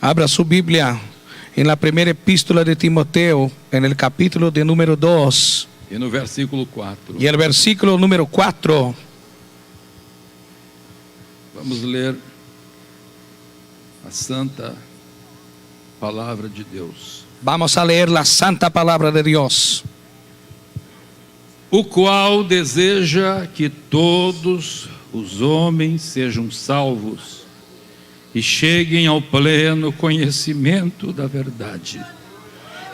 Abra su Biblia en la primera epístola de Timoteo, en el capítulo de número 2. E no versículo 4. Y el versículo número 4. Vamos ler a santa palavra de Deus. Vamos a leer la santa palabra de Dios. O qual deseja que todos os homens sejam salvos e cheguem ao pleno conhecimento da verdade.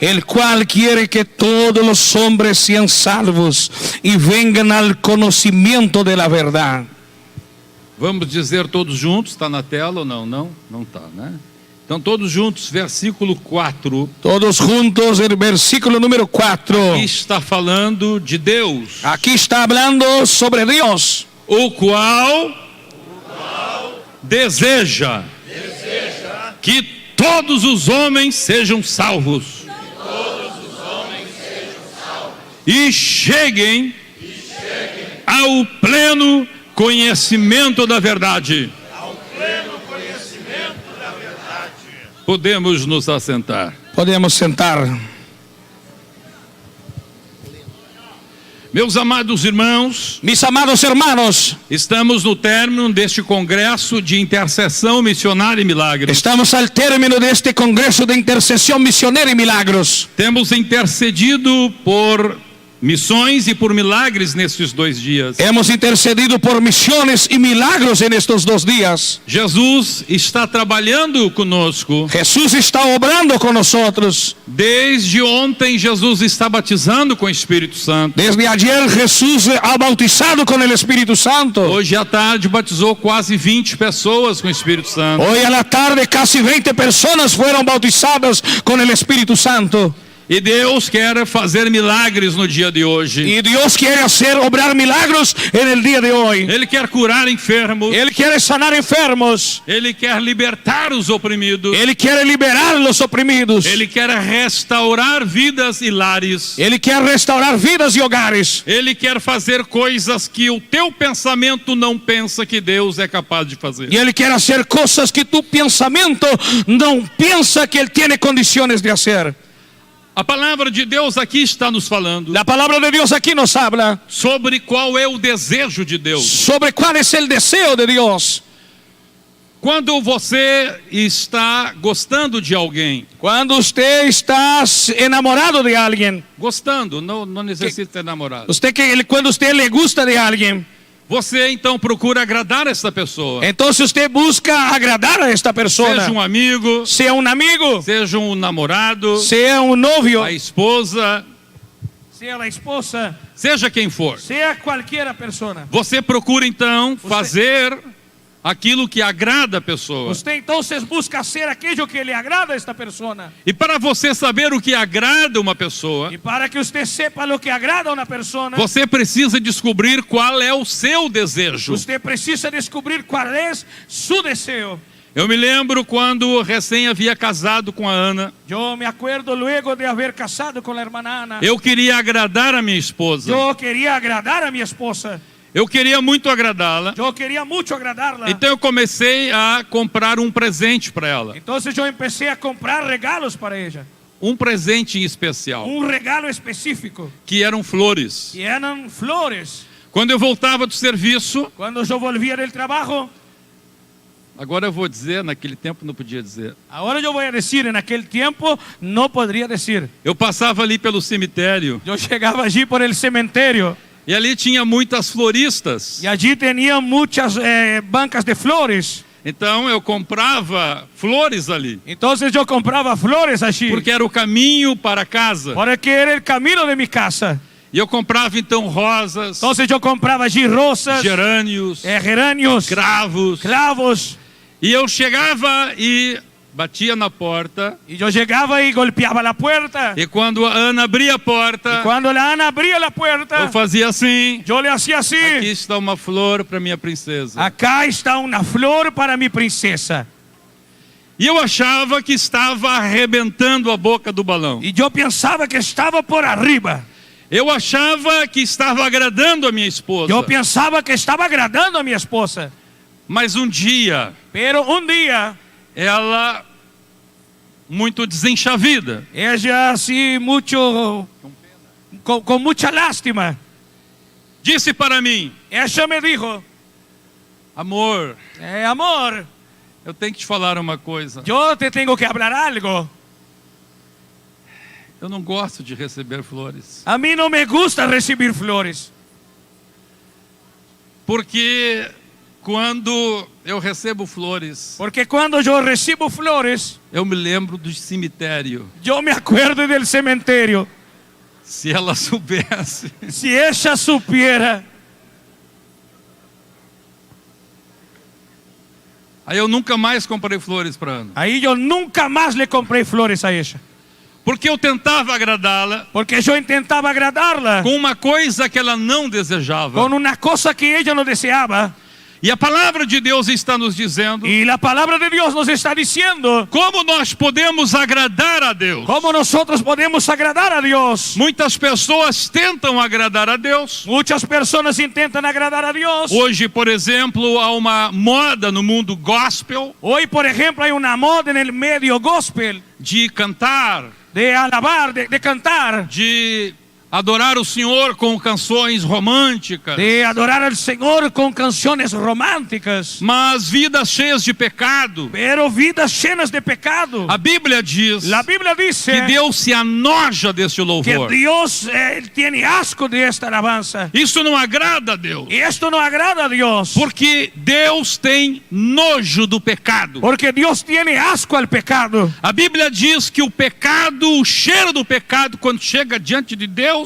El cual quiere que todos los hombres sean salvos y vengan al conocimiento de la verdad. Vamos dizer todos juntos, está na tela ou não? Não está, né? Então todos juntos, versículo 4. Todos juntos, el versículo número 4. Aqui está falando de Deus. Aquí está hablando sobre Dios. O qual deseja que todos os homens sejam salvos. E cheguem ao pleno conhecimento da verdade. Podemos nos assentar. Podemos sentar. Meus amados irmãos, Mis amados hermanos, estamos no término deste congresso de intercessão missionária e milagres. estamos al término de este congreso de intercesión misionera y milagros. Temos intercedido por missões e por milagres nestes 2 dias. Hemos intercedido por misiones y milagros en estos 2 días. Jesus está trabalhando conosco. Jesús está obrando con nosotros. Desde ontem, Jesus está batizando com o Espírito Santo. Desde ayer Jesús ha bautizado con el Espíritu Santo. Hoje à tarde batizou quase 20 pessoas com o Espírito Santo. Hoy a la tarde casi 20 personas fueron bautizadas con el Espíritu Santo. E Deus quer fazer milagres no dia de hoje. Y Dios quiere obrar milagros en el día de hoy. Ele quer curar enfermos. Él quiere sanar enfermos. Ele quer libertar os oprimidos. Él quiere liberar los oprimidos. Ele quer restaurar vidas e lares. Él quiere restaurar vidas y hogares. Ele quer fazer coisas que o teu pensamento não pensa que Deus é capaz de fazer. Y Él quiere hacer cosas que tu pensamiento no piensa que Él tiene condiciones de hacer. A palavra de Deus aqui está nos falando La palabra de Dios aquí nos habla sobre qual é o desejo de Deus. sobre cuál es el deseo de Dios. Quando você está gostando de alguém, Cuando usted está enamorado de alguien, gostando, não necessita ser namorado. cuando usted le gusta de alguien, Você então procura agradar essa pessoa. entonces usted busca agradar a esta persona. Seja um amigo, Sea un amigo, seja um namorado, sea un novio, a esposa, sea la esposa, seja quem for. sea cualquiera persona. Você procura então fazer aquilo que agrada a pessoa. Usted entonces busca hacer aquello que le agrada a esta persona. E para você saber o que agrada uma pessoa, Y para que usted sepa lo que agrada a una persona, você precisa descobrir qual é o seu desejo. usted precisa descubrir cuál es su deseo. Eu me lembro quando recém havia casado com a Ana. Yo me acuerdo luego de haber casado con la hermana Ana. Eu queria agradar a minha esposa. Yo quería agradar a mi esposa. Eu queria muito agradá-la. Yo quería mucho agradarla. Então eu comecei a comprar um presente para ela. Entonces yo empecé a comprar regalos para ella. Um presente em especial, Un regalo específico. que eram flores. Y eran flores. Quando eu voltava do serviço, Cuando yo volvía del trabajo, agora eu vou dizer, naquele tempo não podia dizer. ahora yo voy a decir, en aquel tiempo no podría decir. Eu passava ali pelo cemitério Yo llegaba allí por el cementerio e ali tinha muitas floristas. y allí tenía muchas bancas de flores. Então eu comprava flores ali, Entonces yo compraba flores allí, porque era o caminho para casa. porque era el camino de mi casa. E eu comprava então rosas, Entonces yo compraba allí rosas, gerânios, geranios, cravos. clavos. E eu chegava e batia na porta. Y yo llegaba y golpeaba la puerta. E quando a Ana abria a porta, Cuando la Ana abría la puerta, eu fazia assim: yo le hacía aqui así. está uma flor para minha princesa. Acá está una flor para mi princesa. E eu achava que estava arrebentando a boca do balão. Y yo pensaba que estaba por arriba. Eu achava que estava agradando a minha esposa. Yo pensaba que estaba agradando a mi esposa. Mas um dia, Pero un día ela muito desenchavida. Ella así mucho, con mucha lástima. Disse para mim: Ella me dijo, amor, amor, eu tenho que te falar uma coisa. yo te tengo que hablar algo. Eu não gosto de receber flores. A mí no me gusta recibir flores. Porque quando eu recebo flores, Porque cuando yo recibo flores, eu me lembro do cemitério. yo me acuerdo del cementerio. Se ela soubesse. Si ella supiera. Aí eu nunca mais comprei flores para Ana. Ahí yo nunca más le compré flores a ella. Porque eu tentava agradá-la Porque yo intentaba agradarla com uma coisa que ela não desejava. con una cosa que ella no deseaba. E a palavra de Deus está nos dizendo Y la palabra de Dios nos está diciendo como nós podemos agradar a Deus. cómo nosotros podemos agradar a Dios. Muitas pessoas tentam agradar a Deus. Muchas personas intentan agradar a Dios. Hoje, por exemplo, há uma moda no mundo gospel Hoy, por ejemplo, hay una moda en el medio gospel de cantar, de alabar, de cantar, de adorar o Senhor com canções românticas, de adorar al Señor con canciones románticas, mas vidas cheias de pecado. pero vidas llenas de pecado. A Bíblia diz La Biblia dice que Deus se anoja desse que louvor. Dios tiene asco de esta alabanza. Isso não agrada a Deus, Y esto no agrada a Dios. porque Deus tem nojo do pecado. Porque Dios tiene asco al pecado. A Bíblia diz que o pecado, o cheiro do pecado, quando chega diante de Deus,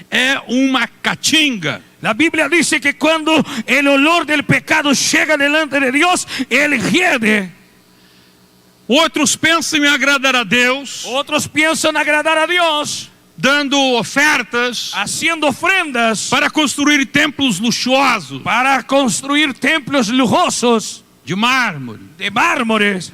é uma catinga. La Biblia dice que cuando el olor del pecado llega delante de Dios, Él hiede. Outros pensam em agradar a Deus, Otros piensan agradar a Dios, dando ofertas haciendo ofrendas para construir templos luxuosos para construir templos lujosos de mármore. de mármores.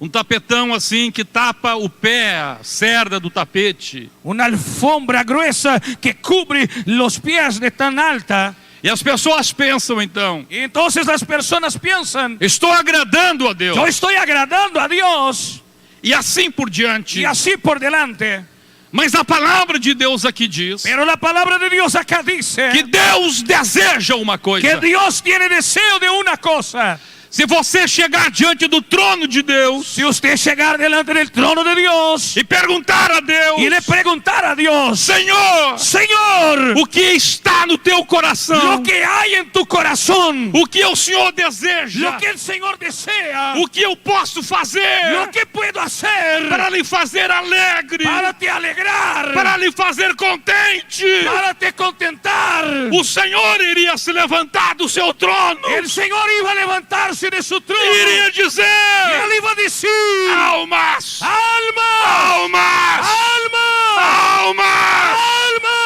Um tapetão assim que tapa o pé, a cerda do tapete. Una alfombra gruesa que cubre los pies de tan alta. E as pessoas pensam então: Y entonces las personas piensan, estou agradando a Deus. yo estoy agradando a Dios. E assim por diante. Y así por delante. Mas a palavra de Deus aqui diz Pero la palabra de Dios acá dice que Deus deseja uma que coisa. Dios tiene deseo de una cosa. Se você chegar diante do trono de Deus Si usted llegar delante del trono de Dios e perguntar a Deus: y le preguntar a Dios, Senhor, Señor, o que está no teu coração? lo que hay en tu corazón, O que o Senhor deseja? lo que el Señor desea, O que eu posso fazer lo que puedo hacer para lhe fazer alegre? para te alegrar, Para lhe fazer contente? para te contentar. O Senhor iria se levantar do seu trono El Señor iba a levantarse de su trono e iria y dizer: Él iba a decir, almas, almas, almas, almas, almas,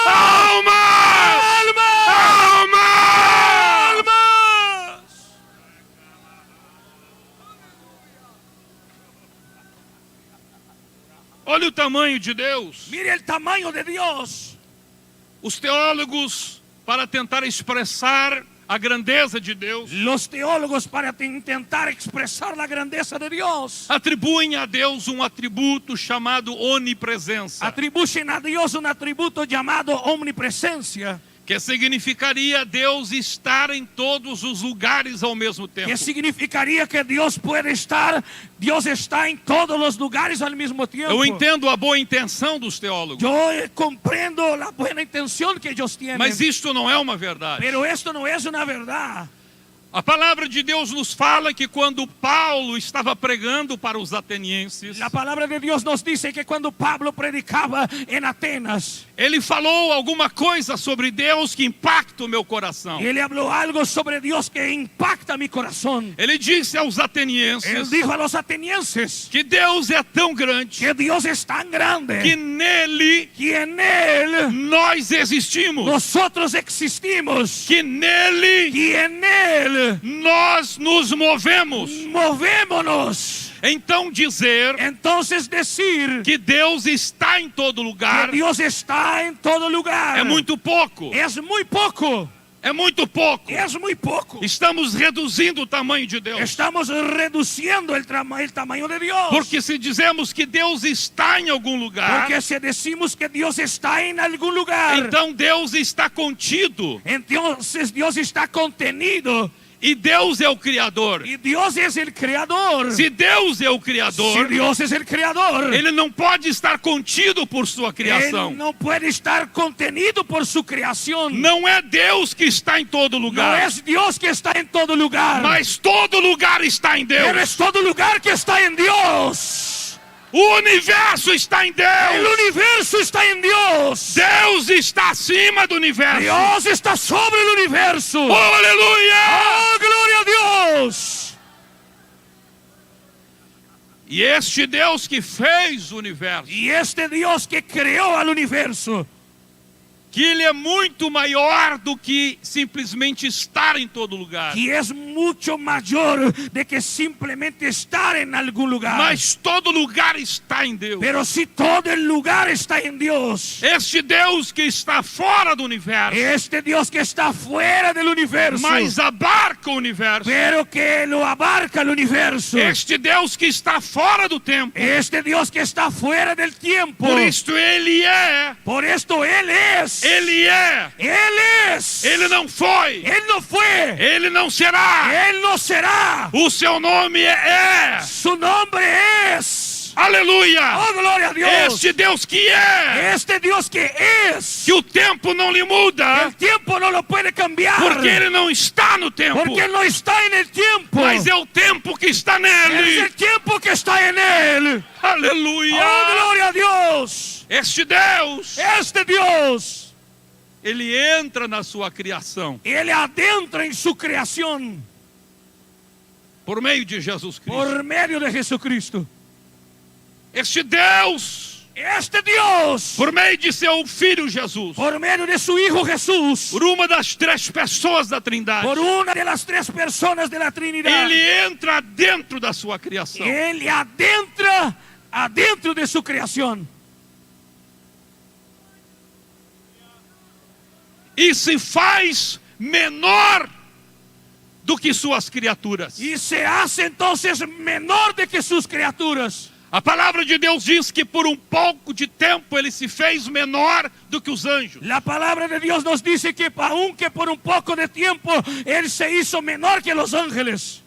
almas, almas, almas, almas. almas. Olha o tamanho de Deus. Mire el tamaño de Dios. Os teólogos, para tentar expressar a grandeza de Deus, Los teólogos, para intentar expresar la grandeza de Dios, atribuem a Deus um atributo chamado onipresença, atribuyen a Dios un atributo llamado omnipresencia, que significaria Deus estar em todos os lugares ao mesmo tempo. que significaría que Dios puede estar, Dios está en todos los lugares al mismo tiempo. Eu entendo a boa intenção dos teólogos, Yo comprendo la buena intención que ellos tienen, mas isto não é uma verdade. pero esto no es una verdad. A palavra de Deus nos fala que quando Paulo estava pregando para os atenienses, La palabra de Dios nos dice que cuando Pablo predicaba en Atenas, ele falou alguma coisa sobre Deus que impacta o meu coração. él habló algo sobre Dios que impacta mi corazón. Ele disse aos Él atenienses dijo a los atenienses que Deus é tão grande que Dios es tan grande que nele que en Él nós existimos, nosotros existimos, que nele y en Él nós nos movemos. movémonos. Então dizer Entonces decir que Deus está em todo que lugar Dios está en todo lugar é muito pouco. es muy poco. É muito pouco. es muy poco. Estamos reduzindo o tamanho de Deus. Estamos reduciendo el tamaño de Dios. Porque se dizemos que Deus está em algum lugar, Porque si decimos que Dios está en algún lugar, então Deus está contido. entonces Dios está contenido. E Deus é o Criador. Y Dios es el creador. Se Deus é o Si Criador, Dios es el creador, Ele não pode estar contido por sua criação. Él no puede estar contenido por su creación. Não é Deus que está em todo No lugar, es Dios que está en todo lugar, mas todo lugar está em pero Deus. es todo lugar que está en Dios. O universo está em El Deus. universo está en Dios. Deus está acima do universo. Dios está sobre el universo. Oh, aleluia! ¡Oh, gloria a Dios! E este Deus que fez o universo, Y este Dios que creó al universo, que Ele é muito maior do que simplesmente estar em todo lugar. que es mucho mayor de que simplemente estar en algún lugar. Mas todo lugar está em Deus. Pero si todo el lugar está en Dios, Este Deus que está fora do universo, este Dios que está fuera del universo, mas abarca o universo. pero que lo abarca el universo, Este Deus que está fora do tempo. este Dios que está fuera del tiempo, Por isto Ele é. por esto Él es, Ele é. Él es, Ele não foi. Él no fue, Ele não será. Él no será, O seu nome é. su nombre es, Aleluia. oh gloria a Dios, Este Deus que é. este Dios que es, Que o tempo não lhe muda. el tiempo no lo puede cambiar, Porque Ele não está no tempo. porque Él no está en el tiempo, Mas é o tempo que está es nele. el tiempo que está en Él. Aleluia. Oh, gloria a Dios. Este Deus, Este Dios, Ele entra na sua criação Él adentra en su creación por meio de Jesus Cristo. por medio de Jesucristo. Este Deus, Este Dios, por meio de seu Filho Jesus, por medio de su Hijo Jesús, por uma das três pessoas da Trindade, por una de las tres personas de la Trinidad, Ele entra dentro da sua criação. Él adentra adentro de su creación. E se faz menor do que suas criaturas. Y se hace entonces menor de que sus criaturas. A palavra de Deus diz que por pouco de tempo Ele se fez menor do que os anjos. La palabra de Dios nos dice que aunque por un poco de tiempo Él se hizo menor que los ángeles.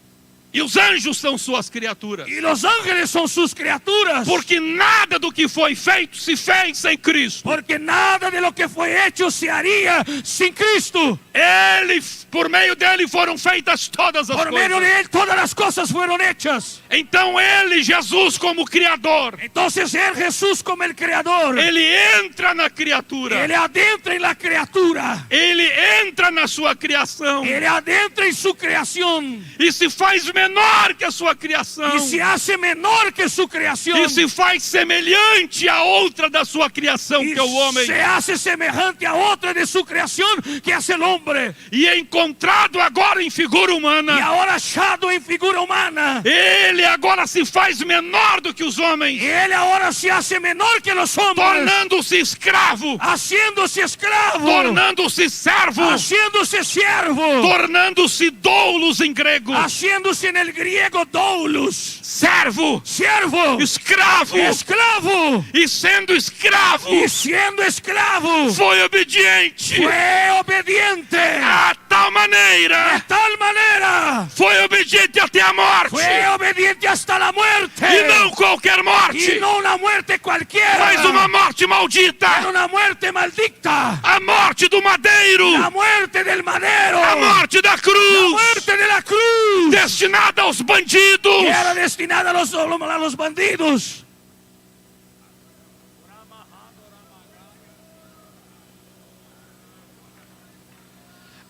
E os anjos são suas criaturas. Y los ángeles son sus criaturas. Porque nada do que foi feito se fez sem Cristo. Porque nada de lo que fue hecho se haría sin Cristo. Ele, por meio dele foram feitas todas as Por medio coisas. de Él todas las cosas fueron hechas. Então ele, Jesus como Criador, Entonces Él, Jesús como el Creador, ele entra na criatura. Él adentra en la criatura. Ele entra na sua criação Él adentra en su creación. e se faz menor que a sua criação. Y se hace menor que su creación. E se faz semelhante a outra da sua criação, Y que é o homem. se hace semejante a otra de su creación, que hace el hombre. E é encontrado agora em figura Y humana. ahora hallado en figura humana. Ele agora se faz menor do que os homens, Y Él ahora se hace menor que los hombres. tornando-se escravo, Haciéndose esclavo. tornando-se servo, Haciéndose siervo. tornando-se doulos em grego. Haciéndose en el griego doulos. Servo, Siervo. escravo. Esclavo. E sendo escravo, Y siendo esclavo, foi obediente fue obediente. a tal De maneira. tal manera, Foi obediente até a morte. fue obediente hasta la muerte. E não qualquer morte, Y no una muerte cualquiera, mas uma morte pero maldita. una muerte maldita. A morte do madeiro. La muerte del madero. A morte da La cruz. muerte de la cruz. Destinada aos bandidos. Que era destinada a los bandidos.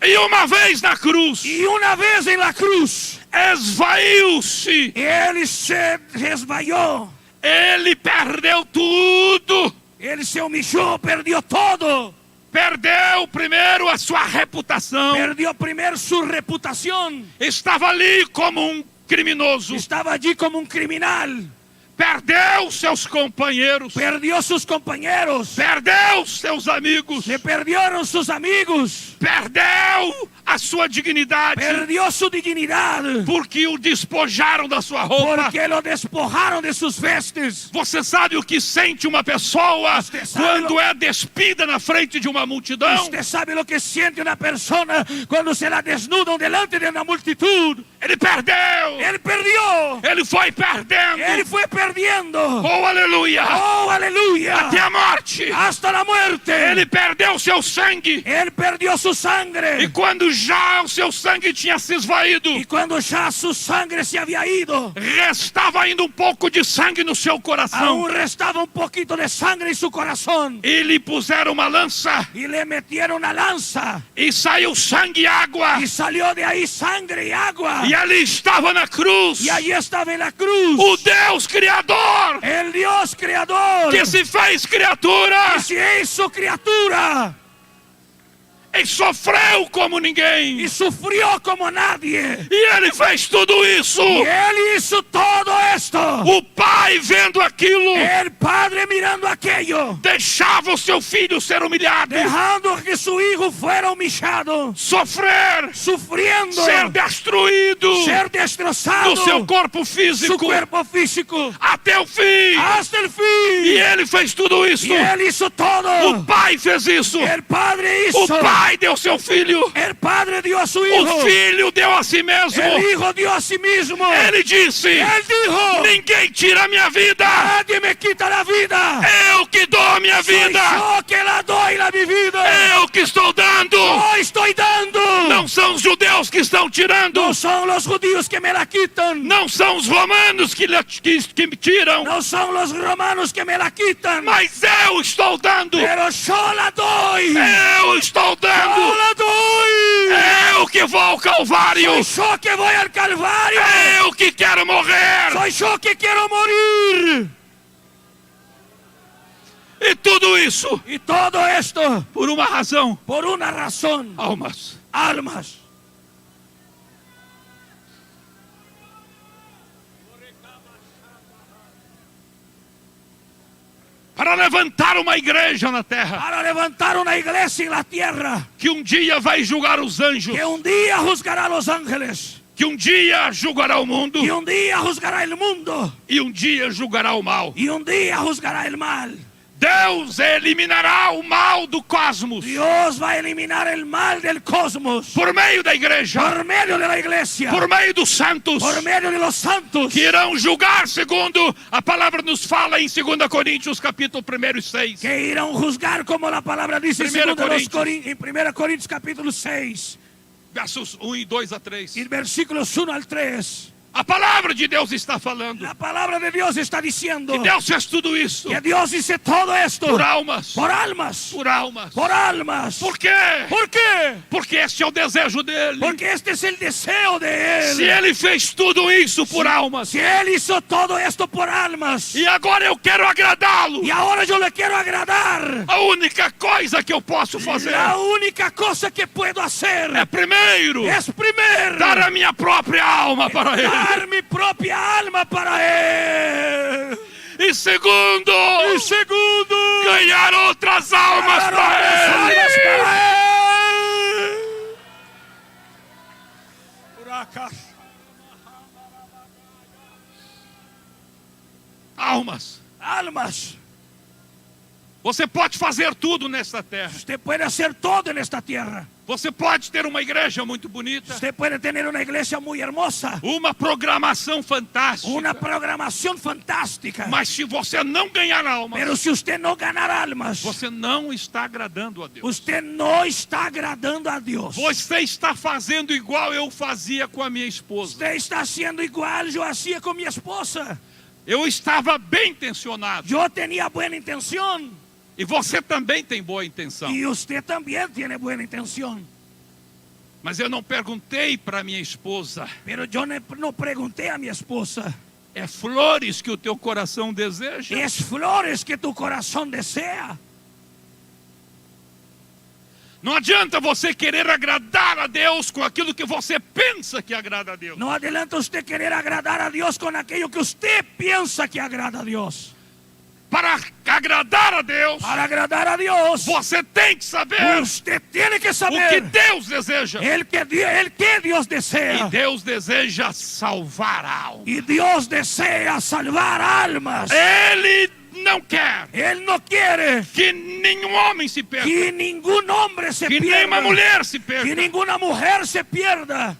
E uma vez na cruz, Y una vez en la cruz, esvaiu-se. Él se resbayó. Ele perdeu tudo. Él se humilló, perdió todo. Perdeu primeiro a sua reputação. Perdió primero su reputación. Estava ali como criminoso. Estaba allí como un criminal. perdeu seus companheiros, perdió sus compañeros, perdeu seus amigos, se perdieron sus amigos, perdeu a sua dignidade, perdió su dignidad, porque o despojaram da sua roupa. porque lo despojaron de sus vestes. Você sabe o que sente uma pessoa Você sabe quando é despida na frente de uma multidão? Usted sabe lo que siente una persona cuando se la desnudan delante de una multitud. Ele perdeu, Él perdió, ele foi perdendo. él fue perdiendo. Oh, aleluia! Oh, aleluya. Até a morte. Hasta la muerte. Ele perdeu seu sangue. Él perdió su E sangre. quando já o seu sangue tinha se esvaído, Y cuando ya su sangre se había ido, restava ainda pouco de sangue no seu coração. aún restaba un poquito de sangre en su corazón. E lhe puseram uma lança Y le metieron una lanza. e saiu sangue e água. Y salió de ahí sangre y agua. E ali estava na cruz Y allí estaba en la cruz o Deus Criador, el Dios creador que se fez criatura que se hizo criatura e sofreu como ninguém. y sufrió como nadie. E ele fez tudo isso. Y él hizo todo esto. O pai, vendo aquilo, El padre mirando aquello, deixava o seu filho ser humilhado, dejando que su hijo fuera humillado, sofrer, sufriendo, ser destruído ser destrozado, no seu corpo su físico cuerpo físico, até o fim. hasta el E fin. ele fez tudo isso. Y él hizo O todo. pai fez isso. El padre O hizo. pai deu seu filho. El padre dio a su O hijo. filho deu a si mesmo. El hijo dio a sí mismo. Ele disse: Él dijo: ninguém tira a minha vida. nadie me quita la vida. Eu que dou a minha Soy vida. yo que la doy la mi vida. Eu que estou dando. Yo estoy dando. Não são os judeus que estão tirando. No son los judíos que me la quitan. Não são os romanos que me tiram. No son los romanos que me la quitan. Mas eu estou dando. Pero yo la doy. Eu estou Yo dando. la doy. Eu que vou ao Calvário. Soy yo que voy al Calvario. Eu que quero morrer. Soy yo que quiero morir. E tudo isso Y todo esto por uma razão. por una razón. Almas. Almas. Para levantar uma igreja na terra Para levantar una iglesia en la tierra que dia vai julgar os anjos, que un día juzgará a los ángeles, que dia julgará o mundo y un día juzgará el mundo, e dia julgará o mal. y un día juzgará el mal. Deus eliminará o mal do cosmos Dios va a eliminar el mal del cosmos por meio da igreja, por medio de la iglesia, por meio dos santos, por medio de los santos, que irão julgar segundo a palavra nos fala em 2 Coríntios capítulo 1 e 6. que irán a juzgar como la palabra dice en 1 1 Corintios capítulo 6, Versos 1 e 2 a 3. y versículos 1 al 3. A palavra de Deus está falando. La palabra de Dios está diciendo Que Deus fez tudo isso que Dios dice todo esto por almas. por almas, Por almas. por almas. Por quê? ¿Por qué? Porque esse é o desejo dele. Porque este es el deseo de él. Se ele fez tudo isso por almas, Si él hizo todo esto por almas, e agora eu quero agradá-lo, y ahora yo le quiero agradar, a única coisa que eu posso fazer la única cosa que puedo hacer é primeiro es primero dar a minha própria alma para ele. dar mi propia alma para él. E segundo, Y segundo, ganhar outras almas dar para otras almas ele. para él. Almas. Almas. Você pode fazer tudo nesta terra. Usted puede hacer todo en esta tierra. Você pode ter uma igreja muito bonita, Usted puede tener una iglesia muy hermosa, uma programação fantástica. una programación fantástica. Mas se você não ganhar almas, Pero si usted no ganar almas, você não está agradando a Deus. usted no está agradando a Dios. Você está fazendo igual eu fazia com a minha esposa. Usted está haciendo igual yo hacía con mi esposa. Eu estava bem intencionado. Yo tenía buena intención. E você também tem boa intenção. Y usted también tiene buena intención. Mas eu não perguntei para minha esposa: Pero yo no pregunté a mi esposa, é flores que o teu coração deseja? ¿es flores que tu corazón desea? Não adianta você querer agradar a Deus com aquilo que você pensa que agrada a Deus. No adianta usted querer agradar a Dios con aquello que usted piensa que agrada a Dios. Para agradar a Deus, Para agradar a Dios, você tem que saber usted tiene que o que saber Deus deseja. el que Dios E desea. Deus deseja salvar a alma. Y Dios desea salvar almas. Ele não quer Él no quiere que nenhum homem se perca, que ningún hombre se que nenhuma pierda, mulher se que perca, ninguna mujer se pierda,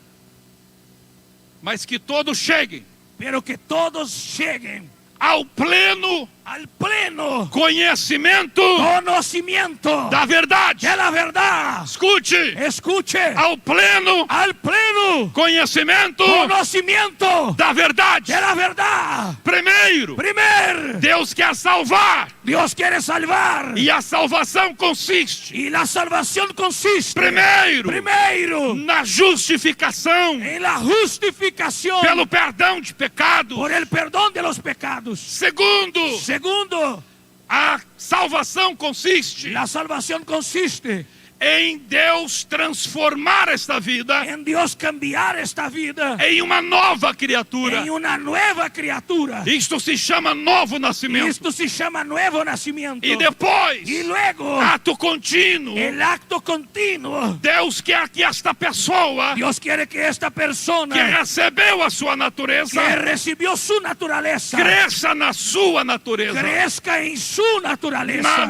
mas que todos cheguem pero que todos lleguen ao pleno al pleno conhecimento conocimiento da verdade. de la verdad. Escute, Escuche, ao pleno al pleno conhecimento conocimiento da verdade. de la verdad. Primeiro, Primer, Deus quer salvar, Dios quiere salvar. e a salvação consiste, Y la salvación consiste, primeiro, na justificação en la justificación pelo perdão de pecados. por el perdón de los pecados. Segundo, a salvação consiste La salvación consiste em Deus transformar esta vida en Dios cambiar esta vida em uma nova criatura. en una nueva criatura. Isto se chama novo Y nascimento. esto se llama nuevo nacimiento. E depois, Y luego, ato contínuo, el acto continuo. Deus quer que esta pessoa Dios quiere que esta que persona recebeu a sua natureza que recibió su naturaleza cresça na sua natureza, crezca en su naturaleza,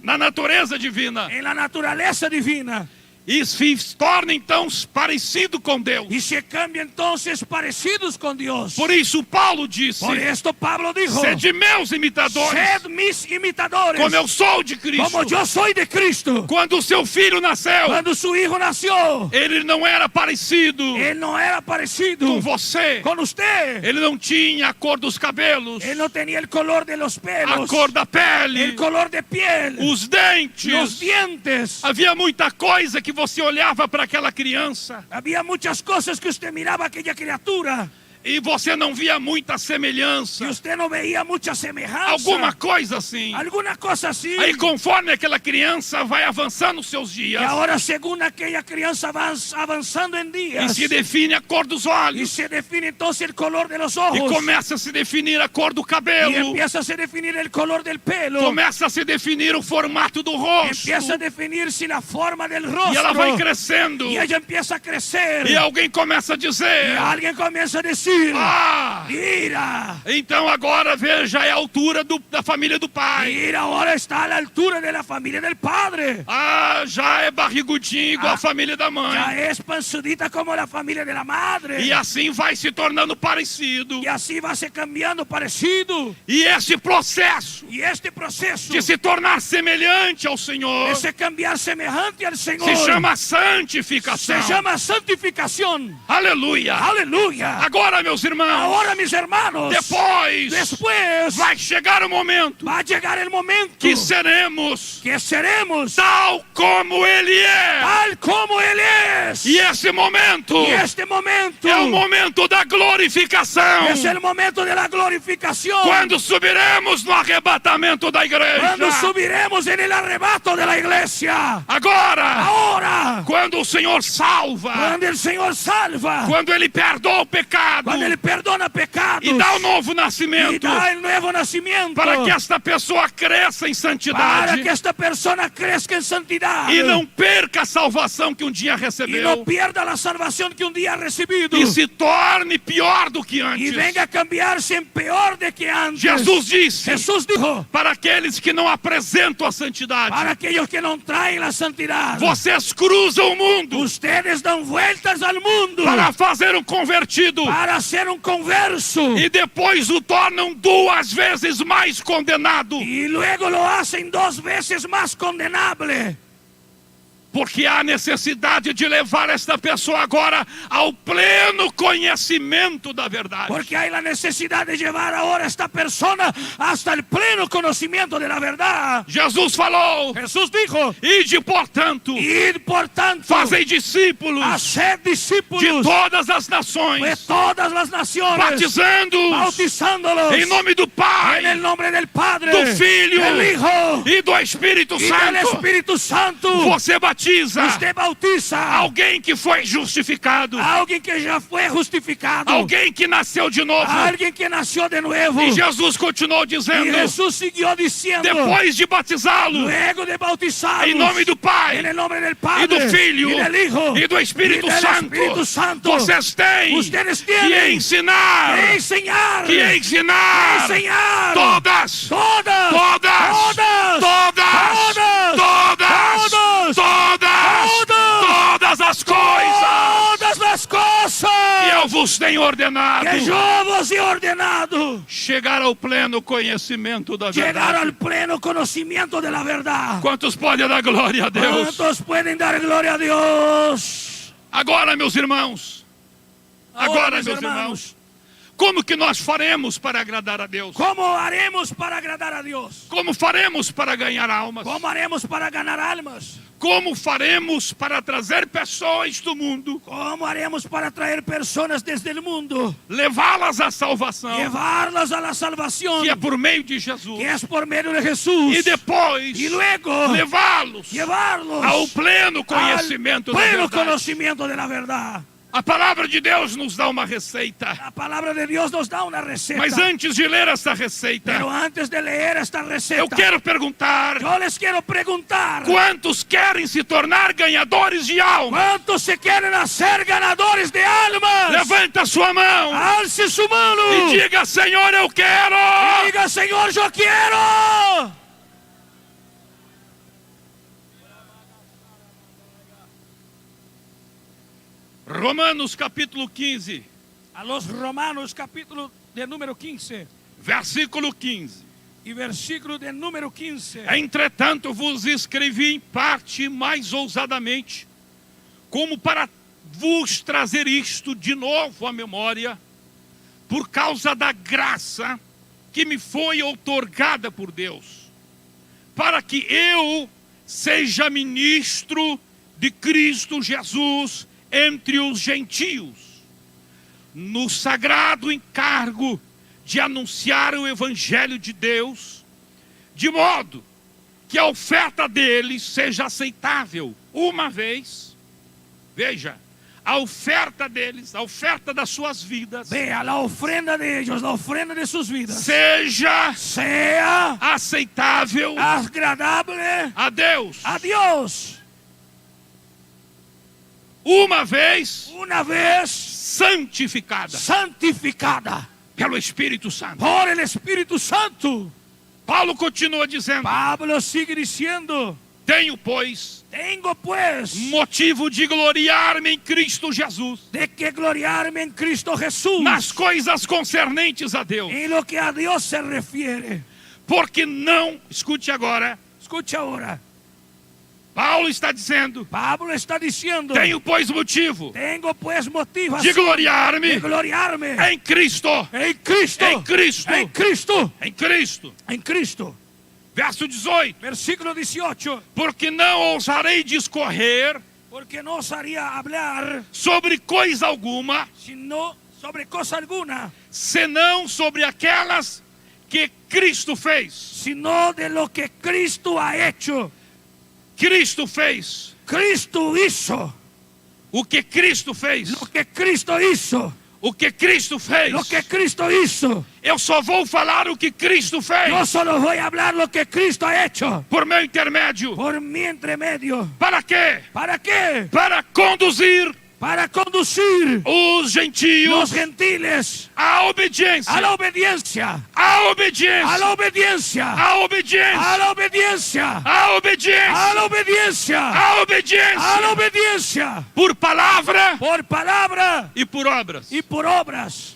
na natureza divina, en la naturaleza divina, e se torna então parecido com Deus. y se cambia entonces parecidos con Dios. Por isso Paulo disse: Por esto Pablo dijo: sede meus imitadores, sed mis imitadores, como eu sou de Cristo. como yo soy de Cristo. Quando o seu filho nasceu, Cuando su hijo nació, ele não era parecido él no era parecido com você. con usted. Ele não tinha a cor dos cabelos, Él no tenía el color de los a pelos, cor da pele, el color de piel, os los dentes. dientes. Havia muita coisa que você olhava para aquela criança Había muchas cosas que usted miraba a aquella criatura e você não via muita semelhança, y usted no veía mucha semejanza. alguma coisa assim. Alguna cosa así. Aí conforme aquela criança vai avançando os seus Y dias ahora, según aquella crianza va avanzando en e días, se define a cor dos y olhos se define entonces el color de los e ojos, começa a se definir a cor do y cabelo, empieza a se definir el color del pelo, começa a se definir o formato do rosto, empieza a definirse la forma del e ela vai rostro, crescendo, y ella empieza a crecer, e alguém começa a y dizer: alguien comienza a decir: ah, mira, então agora veja, é a altura da família do pai. mira, ahora está a la altura de la familia del padre, Ah, já é barrigudinho igual a família da ya mãe. es panzudita como la familia de la madre, E assim vai se tornando parecido. y así va se cambiando parecido. E esse processo Y este proceso de se tornar semelhante ao Senhor ese cambiar semejante al Señor se chama se santificação. llama santificación. Aleluia. Aleluya. Agora, meus irmãos, Ahora, mis hermanos, después vai chegar o momento va a llegar el momento que seremos que seremos tal como Ele é. tal como Él es. E esse momento Y este momento é o momento da glorificação. es el momento de la glorificación. Quando subiremos no arrebatamento da igreja. Cuando subiremos en el arrebato de la iglesia. Agora, Ahora, quando o Senhor salva, cuando el Señor salva, quando Ele perdoa o pecado cuando Él perdona pecados e dá o novo y nascimento, da el nuevo nacimiento, para que esta pessoa cresça em para santidade que esta persona crezca en santidad e não perca a salvação que um dia y no recebeu pierda la salvación que un día ha recibido e se torne pior do que y antes. venga a cambiarse en peor de que antes. Jesus disse: Jesús dijo: para aqueles que não apresentam a santidade, para aquellos que no traen la santidad, vocês cruzam o mundo ustedes dan vueltas al mundo para fazer um convertido para ser un converso e depois o tornam 2 vezes mais condenado. y luego lo hacen 2 veces más condenable. Porque há necessidade de levar esta pessoa agora ao pleno conhecimento da verdade. Porque hay la necesidad de llevar ahora a esta persona hasta el pleno conocimiento de la verdad. Jesus falou: Jesús dijo: ide, portanto, id por tanto, fazei discípulos hacer de discípulos todas as de nações, todas las naciones, batizando-os bautizándolos em nome do en Pai, el nombre del Padre, do Filho del Hijo e do Espírito y del Santo. Espíritu Santo. Você batiza Usted bautiza alguém que foi justificado, a alguien que ya fue justificado, alguém que nasceu de novo. a alguien que nació de nuevo. E Jesus continuou Y dizendo, Jesús siguió diciendo, depois de batizá-lo luego de bautizarlos em nome do Pai en el nombre del e Padre do Filho y del Hijo e do Espírito y del Santo, Espíritu Santo, vocês têm ustedes que tienen ensinar, que enseñar, que ensinar enseñar todas, todas, todas, todas, todas, todas, todas, todas as coisas todas las cosas que eu vos tenho ordenado. que yo vos he ordenado, Chegar ao pleno conhecimento da llegar verdade. al pleno conocimiento de la verdad. Quantos podem dar glória a Deus? ¿Cuántos pueden dar gloria a Dios? Agora, meus irmãos, agora, mis meus irmãos, como que nós faremos para agradar a Deus? ¿Cómo haremos para agradar a Dios? Como faremos para ganhar almas? ¿Cómo haremos para ganar almas? Como faremos para trazer pessoas do mundo, ¿Cómo haremos para traer personas desde el mundo? levá-las à salvação, Llevarlas a la salvación, que é por meio de Jesus, que es por medio de Jesús. e depois Y luego levá-los llevarlos ao pleno al conhecimento da pleno verdade. conocimiento de la verdad. A palavra de Deus nos dá uma receita. La palabra de Dios nos da una receta. Mas antes de ler essa receita, Pero antes de leer esta receta, eu quero perguntar: yo les quiero preguntar, quantos querem se tornar ganhadores de alma? ¿cuántos se quieren hacer ganadores de almas? Levanta sua mão Alce su mano e diga: Senhor, eu quero. y diga: Señor, yo quiero. Romanos capítulo 15, A los Romanos capítulo de número 15 versículo 15. y versículo de número 15. Entretanto vos escrevi em parte mais ousadamente, como para vos trazer isto de novo à memória, por causa da graça que me foi outorgada por Deus, para que eu seja ministro de Cristo Jesus entre os gentios, no sagrado encargo de anunciar o Evangelho de Deus, de modo que a oferta deles seja aceitável uma vez. Veja, a oferta deles, a oferta das suas vidas, Vea, la ofrenda de ellos, la ofrenda de sus vidas, seja sea aceitável agradable a Deus. a Dios. Uma vez Una vez santificada santificada pelo Espírito Santo. por el Espíritu Santo. Paulo continua dizendo: Pablo sigue diciendo: tenho, pois, tengo pues motivo de gloriar-me em Cristo Jesus, de que gloriarme en Cristo Jesús, nas coisas concernentes a Deus. en lo que a Dios se refiere. Porque não, escute agora, Escucha ahora, Paulo está dizendo: Pablo está diciendo: tenho, pois, motivo tengo pues motivos de gloriar-me de gloriarme em Cristo, en Cristo, em Cristo, en Cristo, em Cristo. en Cristo. Verso 18: Versículo 18. porque não ousarei discorrer Porque no osaría hablar sobre coisa alguma, sino sobre cosa alguna, senão sobre aquelas que Cristo fez. sino de lo que Cristo ha hecho. Cristo fez. Cristo hizo. O que Cristo fez. Lo que Cristo hizo. O que Cristo fez. Lo que Cristo hizo. Eu só vou falar o que Cristo fez. Yo solo voy a hablar lo que Cristo ha hecho. Por meu intermédio. Por mi entremedio. Para quê? ¿Para qué? Para conduzir Para conducir os gentios los gentiles à obediência. a la obediencia. À obediência. A la obediencia. À obediência. A la obediencia. À obediência. A la obediencia. À obediência. A la obediencia. Por palavra Por palabra e por obras. y por obras.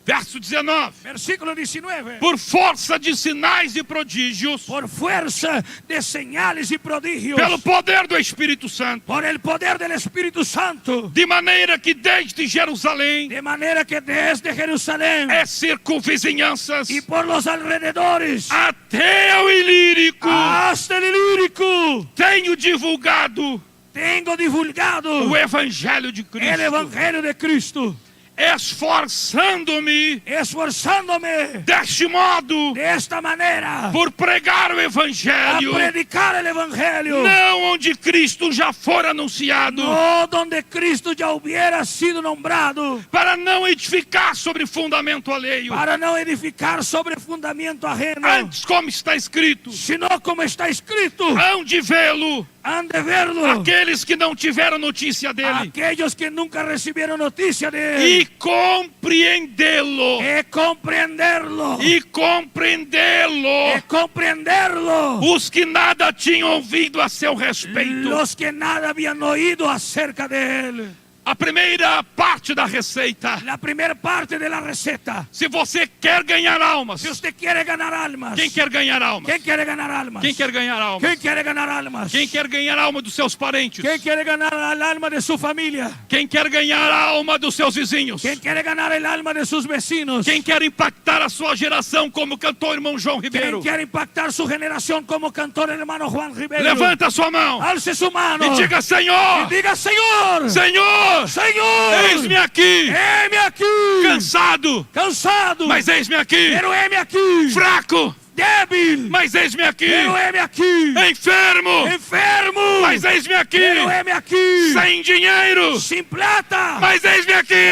Verso 19. Versículo 19. Por força de sinais e prodígios, Por fuerza de señales y prodigios. pelo poder do Espírito Santo, Por el poder del Espíritu Santo. de maneira que desde Jerusalém, De manera que desde Jerusalén circunvizinhanças, y por los alrededores até o Ilírico, hasta el Ilírico tenho divulgado tengo divulgado o Evangelho de el Cristo, Evangelio de Cristo, esforçando-me esforzándome deste modo de esta manera por pregar o a Evangelho, predicar el Evangelio, não onde Cristo já for anunciado, no donde Cristo ya hubiera sido nombrado, para não edificar sobre fundamento alheio. para no edificar sobre fundamento ajeno, Antes, como está escrito, sino como está escrito, hão de vê-lo han de verlo aqueles que não tiveram notícia dele aquellos que nunca recibieron noticia de él, e compreendê-lo. y comprenderlo, E compreendê-lo. y comprenderlo. Os que nada tinham ouvido a seu respeito. Los que nada habían oído acerca de él. A primeira parte da receita. La primera parte de la receta. Se você quer ganhar almas. Si usted quiere ganar almas. Quem quer ganhar almas? ¿Quién quiere ganar almas? Quem quer ganhar almas? ¿Quién quiere ganar almas? Quem quer ganhar a alma dos seus parentes? ¿Quién quiere ganar el alma de su familia? Quem quer ganhar a alma dos seus vizinhos? ¿Quién quiere ganar el alma de sus vecinos? Quem quer impactar a sua geração como cantou o irmão João Ribeiro? ¿Quién quiere impactar su generación como cantó el hermano Juan Rivero? Levanta a sua mão Alce su mano e diga: Senhor, y diga: Señor, Senhor, Señor, eis-me aqui, heme aquí, cansado, cansado, mas eis-me aqui, pero heme aquí, fraco, débil, mas eis-me aqui, pero heme aquí, enfermo, enfermo, mas eis-me aqui, pero heme aquí, sem dinheiro, sin plata, mas eis-me aqui.